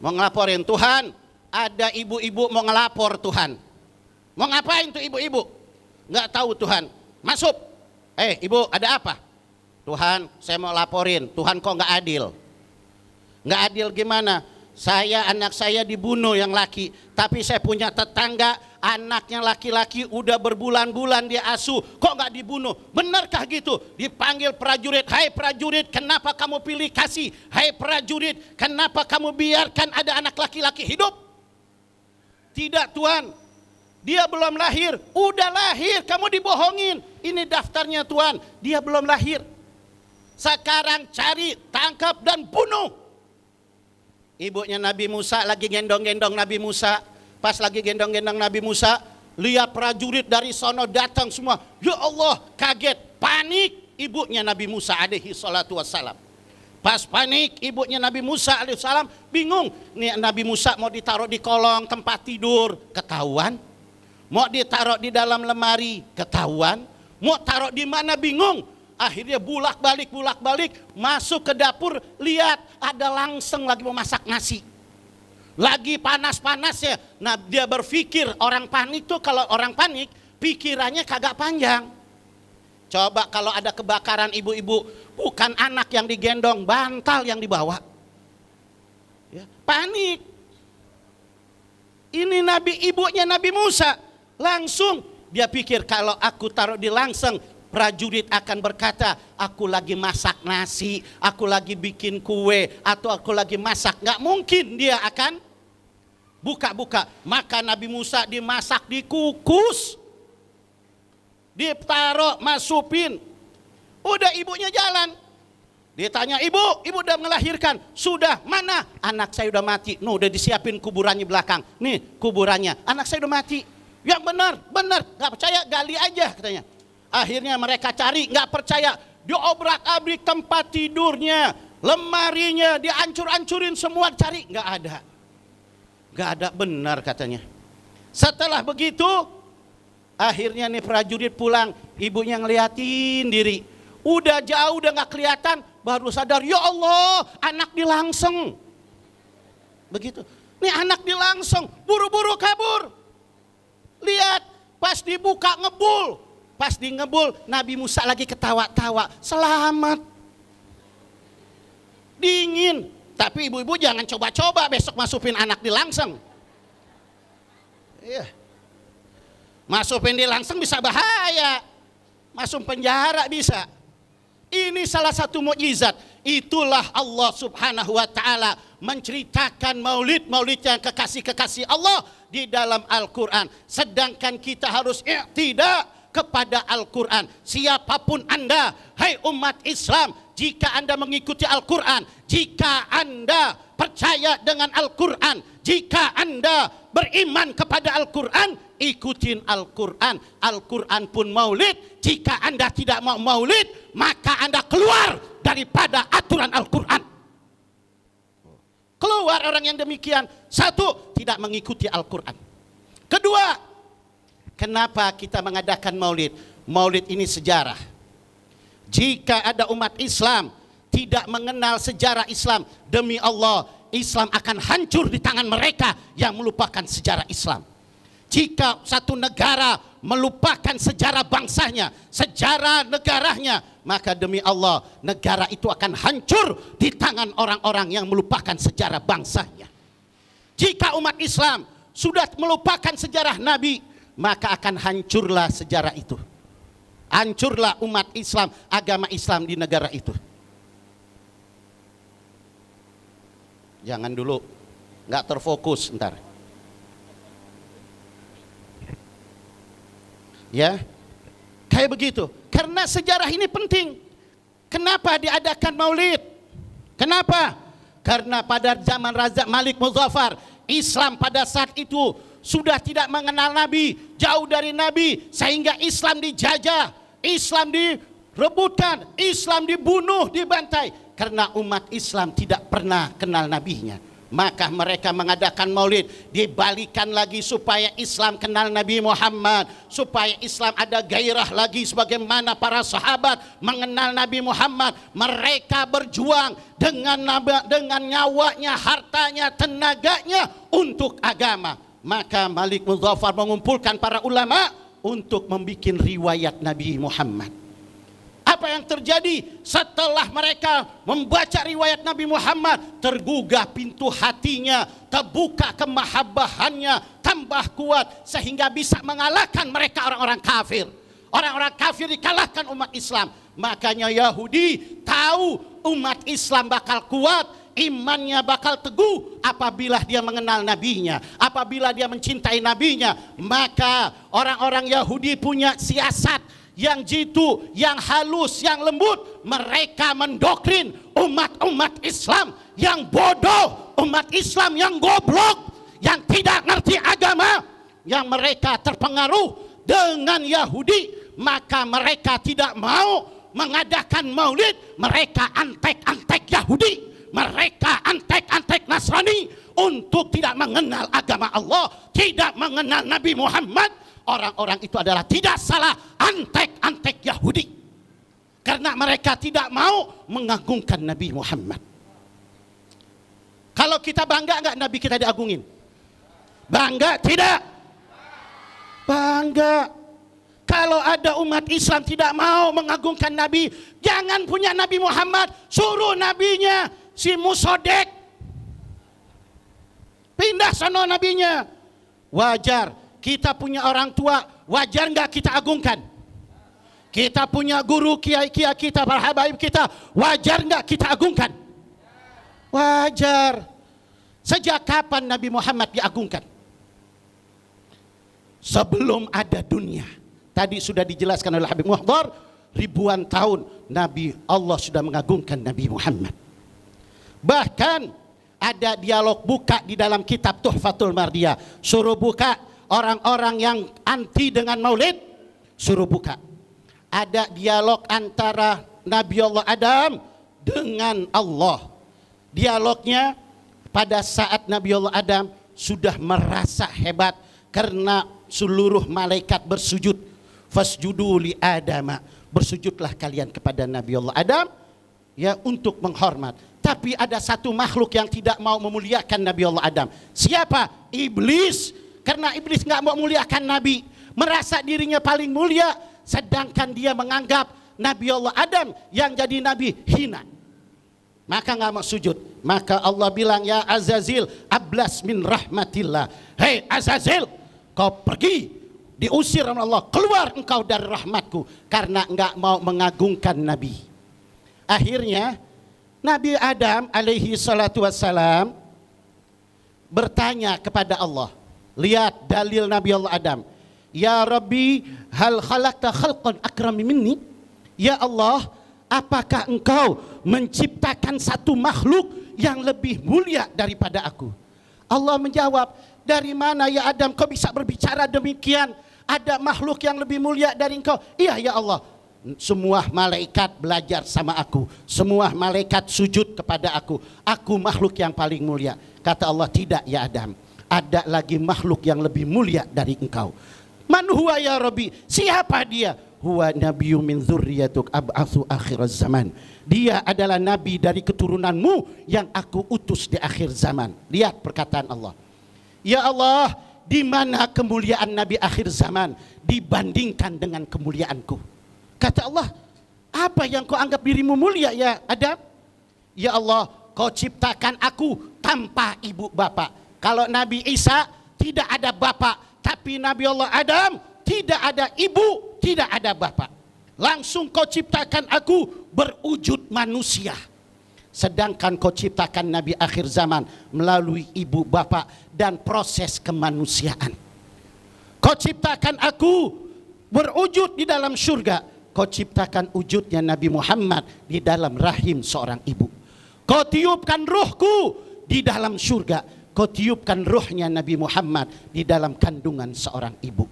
Mau ngelaporin, Tuhan, ada ibu-ibu mau ngelapor Tuhan. Mau ngapain tuh ibu-ibu? Nggak tahu Tuhan. Masuk. Ibu, ada apa? Tuhan, saya mau laporin. Tuhan kok nggak adil? Nggak adil gimana? Anak saya dibunuh yang laki, tapi saya punya tetangga, anaknya laki-laki udah berbulan-bulan dia asuh, kok nggak dibunuh? Benarkah gitu? Dipanggil prajurit, hai prajurit, kenapa kamu pilih kasih? Hai prajurit, kenapa kamu biarkan ada anak laki-laki hidup? Tidak Tuhan, dia belum lahir. Udah lahir, kamu dibohongin. Ini daftarnya Tuhan, dia belum lahir. Sekarang cari, tangkap dan bunuh. Ibunya Nabi Musa lagi gendong-gendong Nabi Musa. Pas lagi gendong-gendong Nabi Musa, lihat prajurit dari sono datang semua. Ya Allah, kaget, panik ibunya Nabi Musa alaihi salatu wassalam. Pas panik ibunya Nabi Musa alaihi salam bingung. Nih Nabi Musa mau ditaruh di kolong tempat tidur, ketahuan. Mau ditaruh di dalam lemari, ketahuan. Mau taruh di mana bingung. Akhirnya bulak-balik masuk ke dapur, lihat ada langseng lagi mau masak nasi. Lagi panas-panasnya. Nah, dia berpikir orang panik tuh, kalau orang panik pikirannya kagak panjang. Coba kalau ada kebakaran ibu-ibu, bukan anak yang digendong, bantal yang dibawa. Ya, panik. Ini ibunya Nabi Musa. Langsung dia pikir kalau aku taruh di langseng, prajurit akan berkata, aku lagi masak nasi, aku lagi bikin kue, atau aku lagi masak. Nggak mungkin dia akan buka-buka. Maka Nabi Musa dimasak, dikukus, ditaruh, masukin. Udah ibunya jalan. Ditanya, ibu udah melahirkan? Sudah, mana? Anak saya udah mati. Udah disiapin kuburannya belakang. Nih kuburannya, anak saya udah mati. Yang benar, nggak percaya gali aja katanya. Akhirnya mereka cari, nggak percaya, diobrak-abrik tempat tidurnya, lemarinya, dihancur-hancurin semua, cari, nggak ada, benar katanya. Setelah begitu, akhirnya nih prajurit pulang, ibunya ngeliatin diri, udah jauh, udah nggak kelihatan, baru sadar, ya Allah, anak dilangseng. Begitu, nih anak dilangseng, buru-buru kabur. Lihat, pas dibuka ngebul. Pas di ngebul, Nabi Musa lagi ketawa-tawa, selamat. Dingin, tapi ibu-ibu jangan coba-coba besok masukin anak di langseng. Iya. Masukin di langseng bisa bahaya. Masuk penjara bisa. Ini salah satu mukjizat. Itulah Allah Subhanahu wa taala menceritakan maulid yang kekasih-kekasih Allah di dalam Al-Qur'an. Sedangkan kita harus i'tidak kepada Al-Quran. Siapapun Anda, hai umat Islam, jika Anda mengikuti Al-Quran, jika Anda percaya dengan Al-Quran, jika Anda beriman kepada Al-Quran, ikutin Al-Quran. Al-Quran pun maulid. Jika Anda tidak mau maulid, maka Anda keluar daripada aturan Al-Quran. Keluar orang yang demikian. Satu, tidak mengikuti Al-Quran. Kedua, kenapa kita mengadakan maulid? Maulid ini sejarah. Jika ada umat Islam tidak mengenal sejarah Islam, demi Allah, Islam akan hancur di tangan mereka yang melupakan sejarah Islam. Jika satu negara melupakan sejarah bangsanya, sejarah negaranya, maka demi Allah, negara itu akan hancur di tangan orang-orang yang melupakan sejarah bangsanya. Jika umat Islam sudah melupakan sejarah Nabi, maka akan hancurlah sejarah itu. Hancurlah umat Islam, agama Islam di negara itu. Jangan dulu, nggak terfokus ntar. Ya, kayak begitu. Karena sejarah ini penting. Kenapa diadakan maulid? Kenapa? Karena pada zaman Raja Malik Muzaffar, Islam pada saat itu sudah tidak mengenal Nabi, jauh dari Nabi, sehingga Islam dijajah, Islam direbutkan, Islam dibunuh, dibantai, karena umat Islam tidak pernah kenal nabinya. Maka mereka mengadakan maulid, dibalikan lagi supaya Islam kenal Nabi Muhammad, supaya Islam ada gairah lagi sebagaimana para sahabat mengenal Nabi Muhammad. Mereka berjuang dengan nyawanya, hartanya, tenaganya untuk agama. Maka Malik Muzaffar mengumpulkan para ulama untuk membuat riwayat Nabi Muhammad. Apa yang terjadi setelah mereka membaca riwayat Nabi Muhammad? Tergugah pintu hatinya, terbuka kemahabbahannya, tambah kuat sehingga bisa mengalahkan mereka orang-orang kafir. Orang-orang kafir dikalahkan umat Islam. Makanya Yahudi tahu umat Islam bakal kuat, imannya bakal teguh apabila dia mengenal nabinya, apabila dia mencintai nabinya. Maka orang-orang Yahudi punya siasat yang jitu, yang halus, yang lembut. Mereka mendoktrin umat-umat Islam yang bodoh, umat Islam yang goblok, yang tidak ngerti agama, yang mereka terpengaruh dengan Yahudi. Maka mereka tidak mau mengadakan maulid. Mereka antek-antek Yahudi, mereka antek-antek Nasrani untuk tidak mengenal agama Allah, tidak mengenal Nabi Muhammad. Orang-orang itu adalah tidak salah, antek-antek Yahudi, karena mereka tidak mau mengagungkan Nabi Muhammad. Kalau kita bangga nggak Nabi kita diagungin? Bangga tidak? Bangga. Kalau ada umat Islam tidak mau mengagungkan Nabi, jangan punya Nabi Muhammad, suruh nabinya si Musodek pindah sana nabinya. Wajar. Kita punya orang tua, wajar nggak kita agungkan? Kita punya guru, kiai-kiai kita, para habaib kita, wajar nggak kita agungkan? Wajar. Sejak kapan Nabi Muhammad diagungkan? Sebelum ada dunia. Tadi sudah dijelaskan oleh Habib Muhdar, ribuan tahun Nabi Allah sudah mengagungkan Nabi Muhammad. Bahkan ada dialog buka di dalam kitab Tuhfatul Mardiyah. Suruh buka. Orang-orang yang anti dengan maulid, suruh buka. Ada dialog antara Nabi Allah Adam dengan Allah. Dialognya pada saat Nabi Allah Adam sudah merasa hebat karena seluruh malaikat bersujud. Fasjudu li Adama, bersujudlah kalian kepada Nabi Allah Adam ya, untuk menghormat. Tapi ada satu makhluk yang tidak mau memuliakan Nabi Allah Adam. Siapa? Iblis. Karena iblis nggak mau muliakan Nabi, merasa dirinya paling mulia, sedangkan dia menganggap Nabi Allah Adam yang jadi Nabi hina. Maka nggak mau sujud. Maka Allah bilang, ya Azazil, ablas min rahmatillah. Hei Azazil, kau pergi, diusir oleh Allah, keluar engkau dari rahmatku, karena nggak mau mengagungkan Nabi. Akhirnya Nabi Adam alaihi salatu wassalam bertanya kepada Allah. Lihat dalil Nabi Allah Adam. Ya Rabbi, hal khalaqta khalqan akrami minni? Ya Allah, apakah engkau menciptakan satu makhluk yang lebih mulia daripada aku? Allah menjawab, dari mana ya Adam kau bisa berbicara demikian? Ada makhluk yang lebih mulia dari engkau? Iya ya Allah. Semua malaikat belajar sama aku, semua malaikat sujud kepada aku makhluk yang paling mulia. Kata Allah, tidak ya Adam, ada lagi makhluk yang lebih mulia dari engkau. Man huwa ya Rabbi? Siapa dia? Huwa nabiyyu min dzurriyyatuk ab'atsu akhiraz zaman. Dia adalah nabi dari keturunanmu yang aku utus di akhir zaman. Lihat perkataan Allah. Ya Allah, di mana kemuliaan nabi akhir zaman dibandingkan dengan kemuliaanku? Kata Allah, apa yang kau anggap dirimu mulia ya Adam? Ya Allah, kau ciptakan aku tanpa ibu bapak. Kalau Nabi Isa tidak ada bapak, tapi Nabi Allah Adam tidak ada ibu, tidak ada bapak. Langsung kau ciptakan aku berwujud manusia. Sedangkan kau ciptakan Nabi akhir zaman melalui ibu bapak dan proses kemanusiaan. Kau ciptakan aku berwujud di dalam surga. Kau ciptakan wujudnya Nabi Muhammad di dalam rahim seorang ibu. Kau tiupkan ruhku di dalam surga. kau tiupkan ruhnya Nabi Muhammad di dalam kandungan seorang ibu.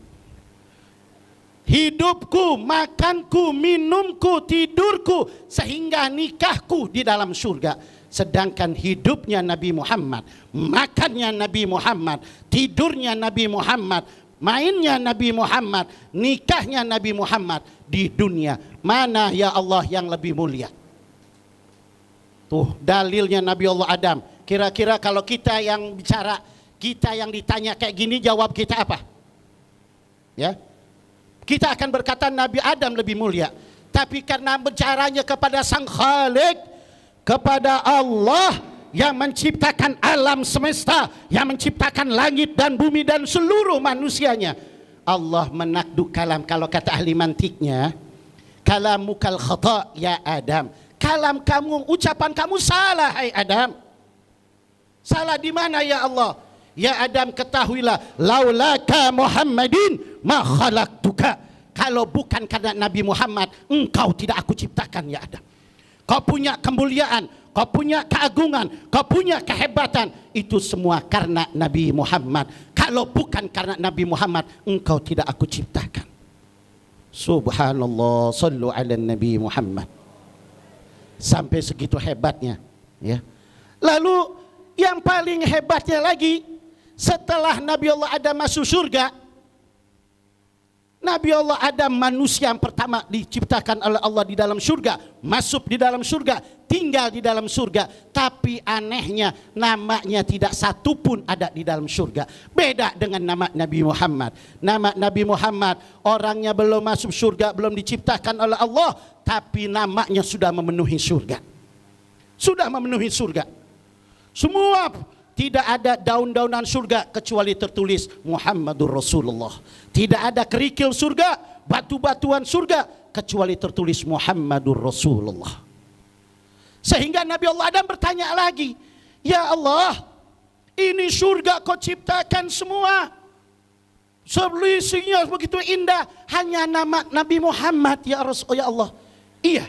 Hidupku, makanku, minumku, tidurku, sehingga nikahku di dalam surga. Sedangkan hidupnya Nabi Muhammad, makannya Nabi Muhammad, tidurnya Nabi Muhammad, mainnya Nabi Muhammad, nikahnya Nabi Muhammad di dunia. Mana ya Allah yang lebih mulia? Tuh dalilnya Nabi Allah Adam. Kira-kira kalau kita yang bicara, kita yang ditanya kayak gini, jawab kita apa? Ya, kita akan berkata Nabi Adam lebih mulia. Tapi karena bicaranya kepada Sang Khalik, kepada Allah yang menciptakan alam semesta, yang menciptakan langit dan bumi dan seluruh manusianya, Allah menakduk kalam. Kalau kata ahli mantiknya, kalamukal khata ya Adam. Kalam kamu, ucapan kamu salah hai Adam. Salah di mana ya Allah? Ya Adam, ketahuilah, laulaka Muhammadin ma khalaqtuka. Kalau bukan karena Nabi Muhammad, engkau tidak aku ciptakan ya Adam. Kau punya kemuliaan, kau punya keagungan, kau punya kehebatan, itu semua karena Nabi Muhammad. Kalau bukan karena Nabi Muhammad, engkau tidak aku ciptakan. Subhanallah, sallu ala Nabi Muhammad. Sampai segitu hebatnya, ya. Lalu yang paling hebatnya lagi, setelah Nabi Allah Adam masuk surga, Nabi Allah Adam manusia yang pertama diciptakan oleh Allah di dalam surga, masuk di dalam surga, tinggal di dalam surga. Tapi anehnya namanya tidak satu pun ada di dalam surga. Beda dengan nama Nabi Muhammad. Nama Nabi Muhammad, orangnya belum masuk surga, belum diciptakan oleh Allah, tapi namanya sudah memenuhi surga. Sudah memenuhi surga. Semua, tidak ada daun-daunan surga kecuali tertulis Muhammadur Rasulullah. Tidak ada kerikil surga, batu-batuan surga kecuali tertulis Muhammadur Rasulullah. Sehingga Nabi Allah Adam bertanya lagi, ya Allah, ini surga kau ciptakan semua, selisihnya begitu indah, hanya nama Nabi Muhammad ya Rasul, ya Allah. Iya.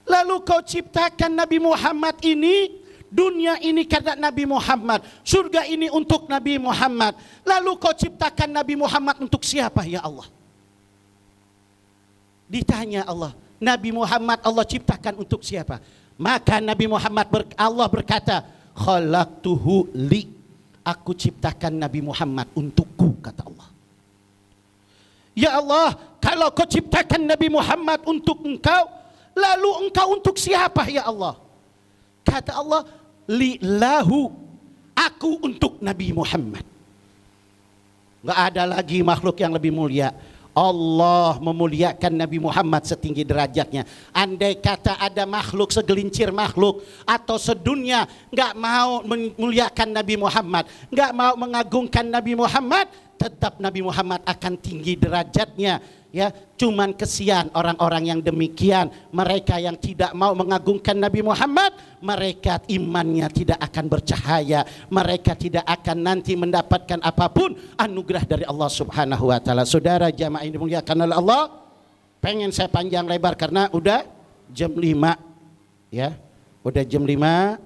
Lalu kau ciptakan Nabi Muhammad ini, dunia ini karena Nabi Muhammad, surga ini untuk Nabi Muhammad. Lalu kau ciptakan Nabi Muhammad untuk siapa ya Allah? Ditanya Allah, Nabi Muhammad Allah ciptakan untuk siapa? Maka Nabi Muhammad Allah berkata, khalaqtuhu li, aku ciptakan Nabi Muhammad untukku, kata Allah. Ya Allah, kalau kau ciptakan Nabi Muhammad untuk engkau, lalu engkau untuk siapa ya Allah? Kata Allah, lillahu, aku untuk Nabi Muhammad. Enggak ada lagi makhluk yang lebih mulia. Allah memuliakan Nabi Muhammad setinggi derajatnya. Andai kata ada makhluk, segelincir makhluk atau sedunia enggak mau memuliakan Nabi Muhammad, enggak mau mengagungkan Nabi Muhammad, tetap Nabi Muhammad akan tinggi derajatnya. Ya, cuman kesian orang-orang yang demikian, mereka yang tidak mau mengagungkan Nabi Muhammad, mereka imannya tidak akan bercahaya, mereka tidak akan nanti mendapatkan apapun anugerah dari Allah Subhanahu wa taala. Saudara jamaah yang dimuliakan oleh Allah, pengen saya panjang lebar karena udah jam 5. Ya, udah jam 5.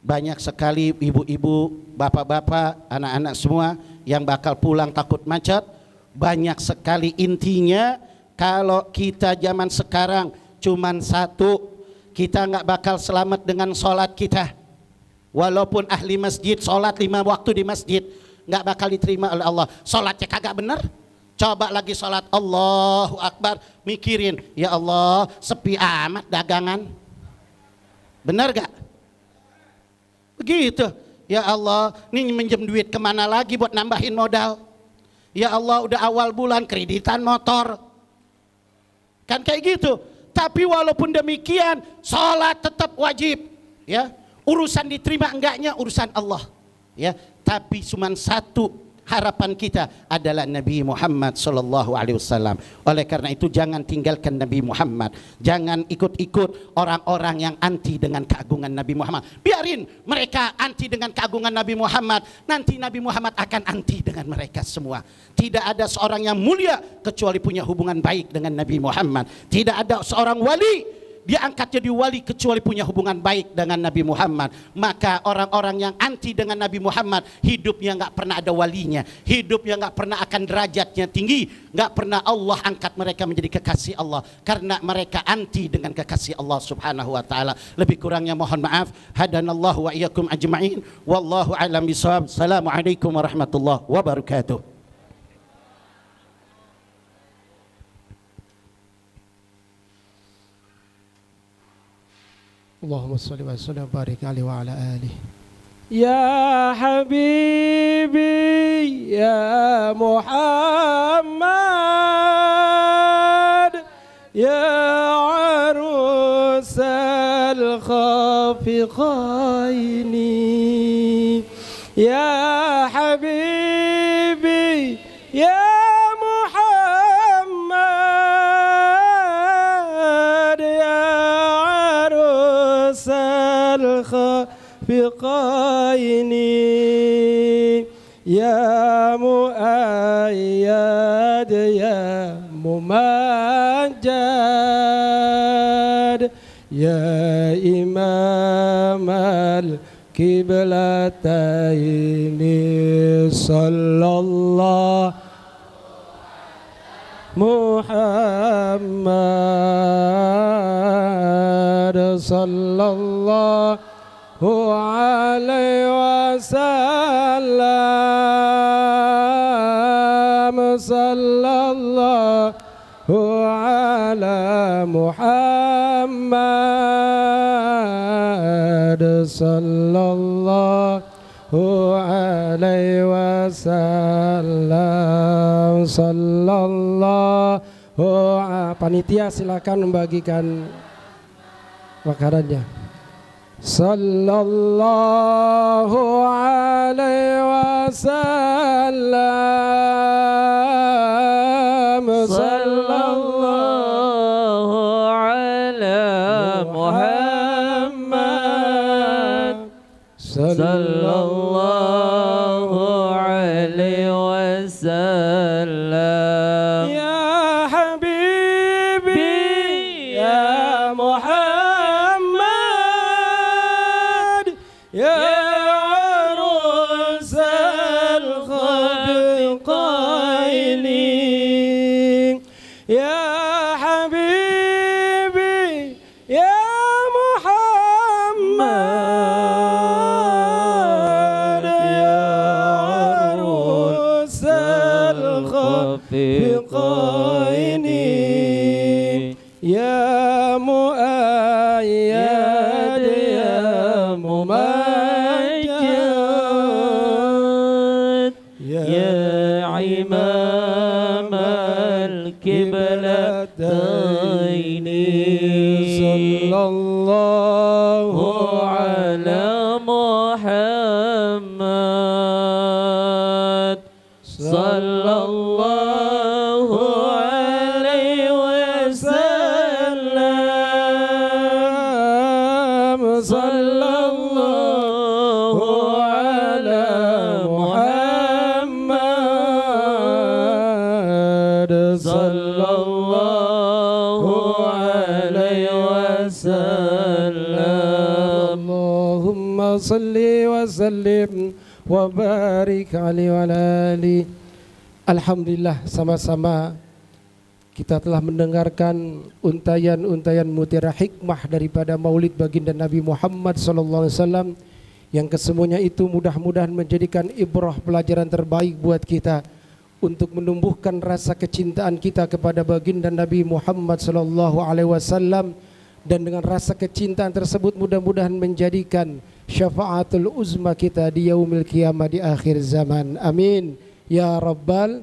Banyak sekali ibu-ibu, bapak-bapak, anak-anak semua yang bakal pulang takut macet. Banyak sekali. Intinya kalau kita zaman sekarang cuman satu, kita nggak bakal selamat dengan sholat kita. Walaupun ahli masjid sholat 5 waktu di masjid, nggak bakal diterima oleh Allah. Sholatnya kagak bener, coba lagi sholat Allahu Akbar, mikirin, ya Allah sepi amat dagangan. Bener gak? Begitu. Ya Allah, ini minjem duit kemana lagi buat nambahin modal? Ya Allah, udah awal bulan kreditan motor. Kan kayak gitu. Tapi walaupun demikian, sholat tetap wajib. Ya, urusan diterima enggaknya urusan Allah. Ya, tapi cuma satu harapan kita adalah Nabi Muhammad sallallahu alaihi wasallam. Oleh karena itu jangan tinggalkan Nabi Muhammad. Jangan ikut-ikut orang-orang yang anti dengan keagungan Nabi Muhammad. Biarin mereka anti dengan keagungan Nabi Muhammad. Nanti Nabi Muhammad akan anti dengan mereka semua. Tidak ada seorang yang mulia kecuali punya hubungan baik dengan Nabi Muhammad. Tidak ada seorang wali dia angkat jadi wali kecuali punya hubungan baik dengan Nabi Muhammad. Maka orang-orang yang anti dengan Nabi Muhammad hidupnya nggak pernah ada walinya, hidupnya nggak pernah akan derajatnya tinggi, nggak pernah Allah angkat mereka menjadi kekasih Allah karena mereka anti dengan kekasih Allah Subhanahu wa taala. Lebih kurangnya mohon maaf. Hadanallahu wa iyyakum ajma'in. Wallahu a'lam bishawab. Assalamualaikum warahmatullahi wabarakatuh. Allahumma salli wa sallim wa barik alaihi wa ala alihi. Ya Habibi ya Muhammad ya arusal khafiqaini ya Habibi ya الخافقين يا مؤيد يا ممجد يا إمام القبلتين صلى الله محمد صلى الله عليه وسلم صلى الله على محمد صلى الله عليه wasallam sallallahu. Panitia silakan membagikan makanannya. Sallallahu alaihi wasallam sallallahu ala Muhammad sallallahu alaihi wasallam. Ya habibi ya Muhammad ya arusal khafiqaini ya habibi ya Muhammad ya arusal khafiqaini ya muayyad ya mumajjad ya imam al-qiblataini sallallahu ala Muhammad sallallahu alaihi wasallam sallallahu ala Muhammad sallallahu alaihi wasallam. Allahumma salli wa sallim wa barik alaihi wa alihi. Alhamdulillah, sama-sama kita telah mendengarkan untayan-untayan mutiara hikmah daripada Maulid Baginda Nabi Muhammad SAW, yang kesemuanya itu mudah-mudahan menjadikan ibrah pelajaran terbaik buat kita untuk menumbuhkan rasa kecintaan kita kepada Baginda Nabi Muhammad SAW, dan dengan rasa kecintaan tersebut mudah-mudahan menjadikan syafaatul uzma kita di yaumil qiyamah di akhir zaman. Amin ya rabbal.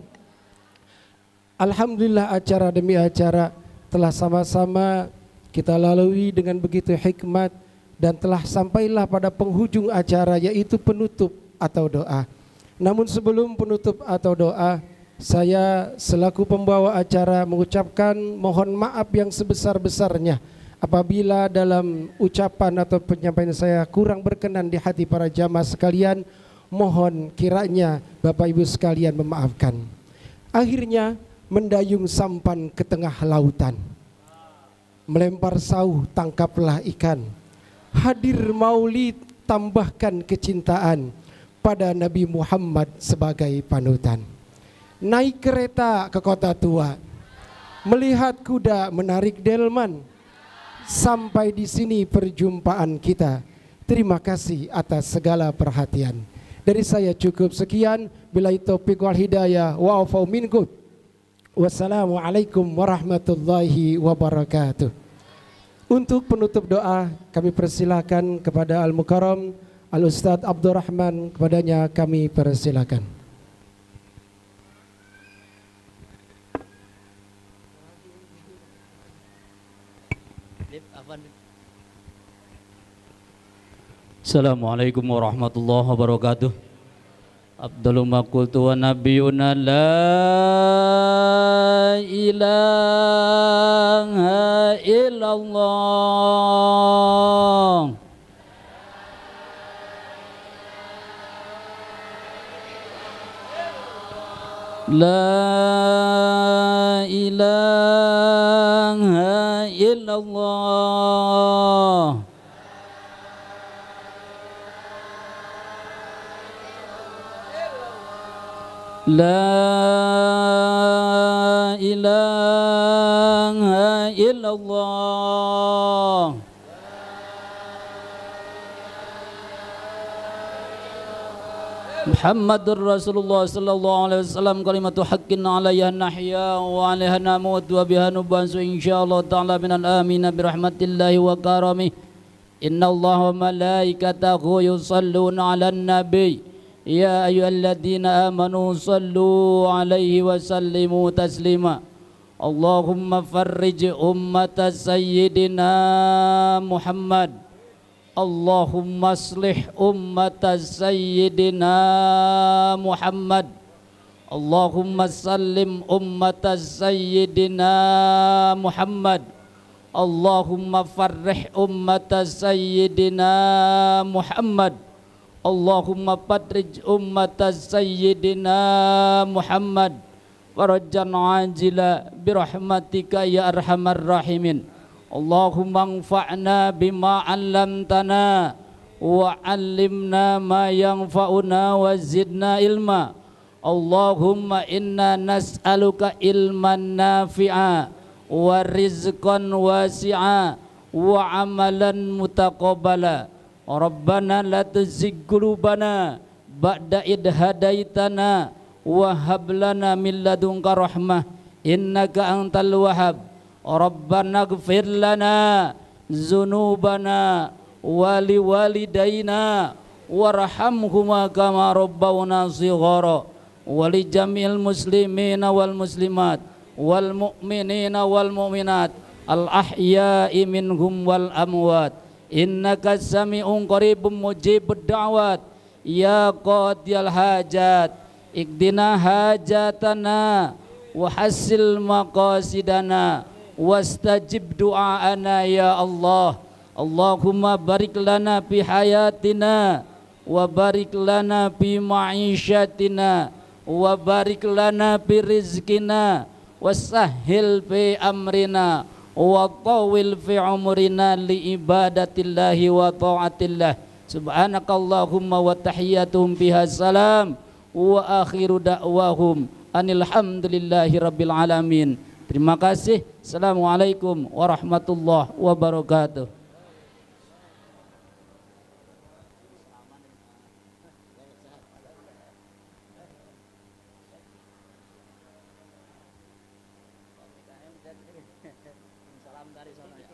Alhamdulillah, acara demi acara telah sama-sama kita lalui dengan begitu hikmat dan telah sampailah pada penghujung acara, yaitu penutup atau doa. Namun sebelum penutup atau doa, saya selaku pembawa acara mengucapkan mohon maaf yang sebesar-besarnya apabila dalam ucapan atau penyampaian saya kurang berkenan di hati para jamaah sekalian. Mohon kiranya Bapak Ibu sekalian memaafkan. Akhirnya mendayung sampan ke tengah lautan. melempar sauh tangkaplah ikan. Hadir maulid tambahkan kecintaan pada Nabi Muhammad sebagai panutan. Naik kereta ke kota tua, melihat kuda menarik delman. Sampai di sini perjumpaan kita. Terima kasih atas segala perhatian. Dari saya cukup sekian. Billahi taufiq wal hidayah wa afu minkum. Wassalamualaikum warahmatullahi wabarakatuh. Untuk penutup doa kami persilakan kepada Al-Mukarram Al-Ustadz Abdurrahman, kepadanya kami persilakan. Assalamualaikum warahmatullahi wabarakatuh. Abdullu ma qultu wa nabiyuna la ilaha illallah. La ilaha illallah. La ilaha illallah. Muhammadur Rasulullah sallallahu alaihi wasallam kalimatu haqqin alaiha nahya wa alaiha namut wa biha nubansu insyaallah ta'ala minal amin bi rahmatillahi wa karamih. Innallaha wa malaikatahu yusalluna 'alan nabi. Ya ayyuhalladzina amanu sallu alaihi wa sallimu taslima. Allahumma farrij ummata sayyidina Muhammad. Allahumma aslih ummata sayyidina Muhammad. Allahumma sallim ummata sayyidina Muhammad. Allahumma farrih ummata sayyidina Muhammad. Allahumma padrij ummata sayyidina Muhammad farajan ajila birahmatika ya arhamar rahimin. Allahumma anfa'na bima 'allamtana wa 'allimna ma yanfa'una wa zidna ilma. Allahumma inna nas'aluka ilman nafi'a wa rizqan wasi'a wa 'amalan mutaqabbala. Rabbana la tuzigh qulubana ba'da id hadaitana wa hab lana min ladunka rahmah innaka antal wahhab. Rabbana ighfir lana dzunubana wa liwalidayna warhamhuma kama rabbawna shighara wa li jamil muslimina wal muslimat wal mu'minina wal mu'minat al ahya'i minhum wal amwat. Innaka sami'un qaribun mujibud da'wat ya qadiyal hajat ikdina hajatana wa hasil maqasidana wastajib du'aana ya Allah. Allahumma barik lana fi hayatina wa barik lana fi ma'isyatina wa barik lana fi rizkina wasahhil fi amrina wa tawil fi umrina li ibadatillahi wa ta'atillah. Subhanakallahumma wa tahiyyatuhum biha salam wa akhiru da'wahum anil hamdulillahi rabbil alamin. Terima kasih. Assalamualaikum warahmatullahi wabarakatuh. Salam dari sana ya.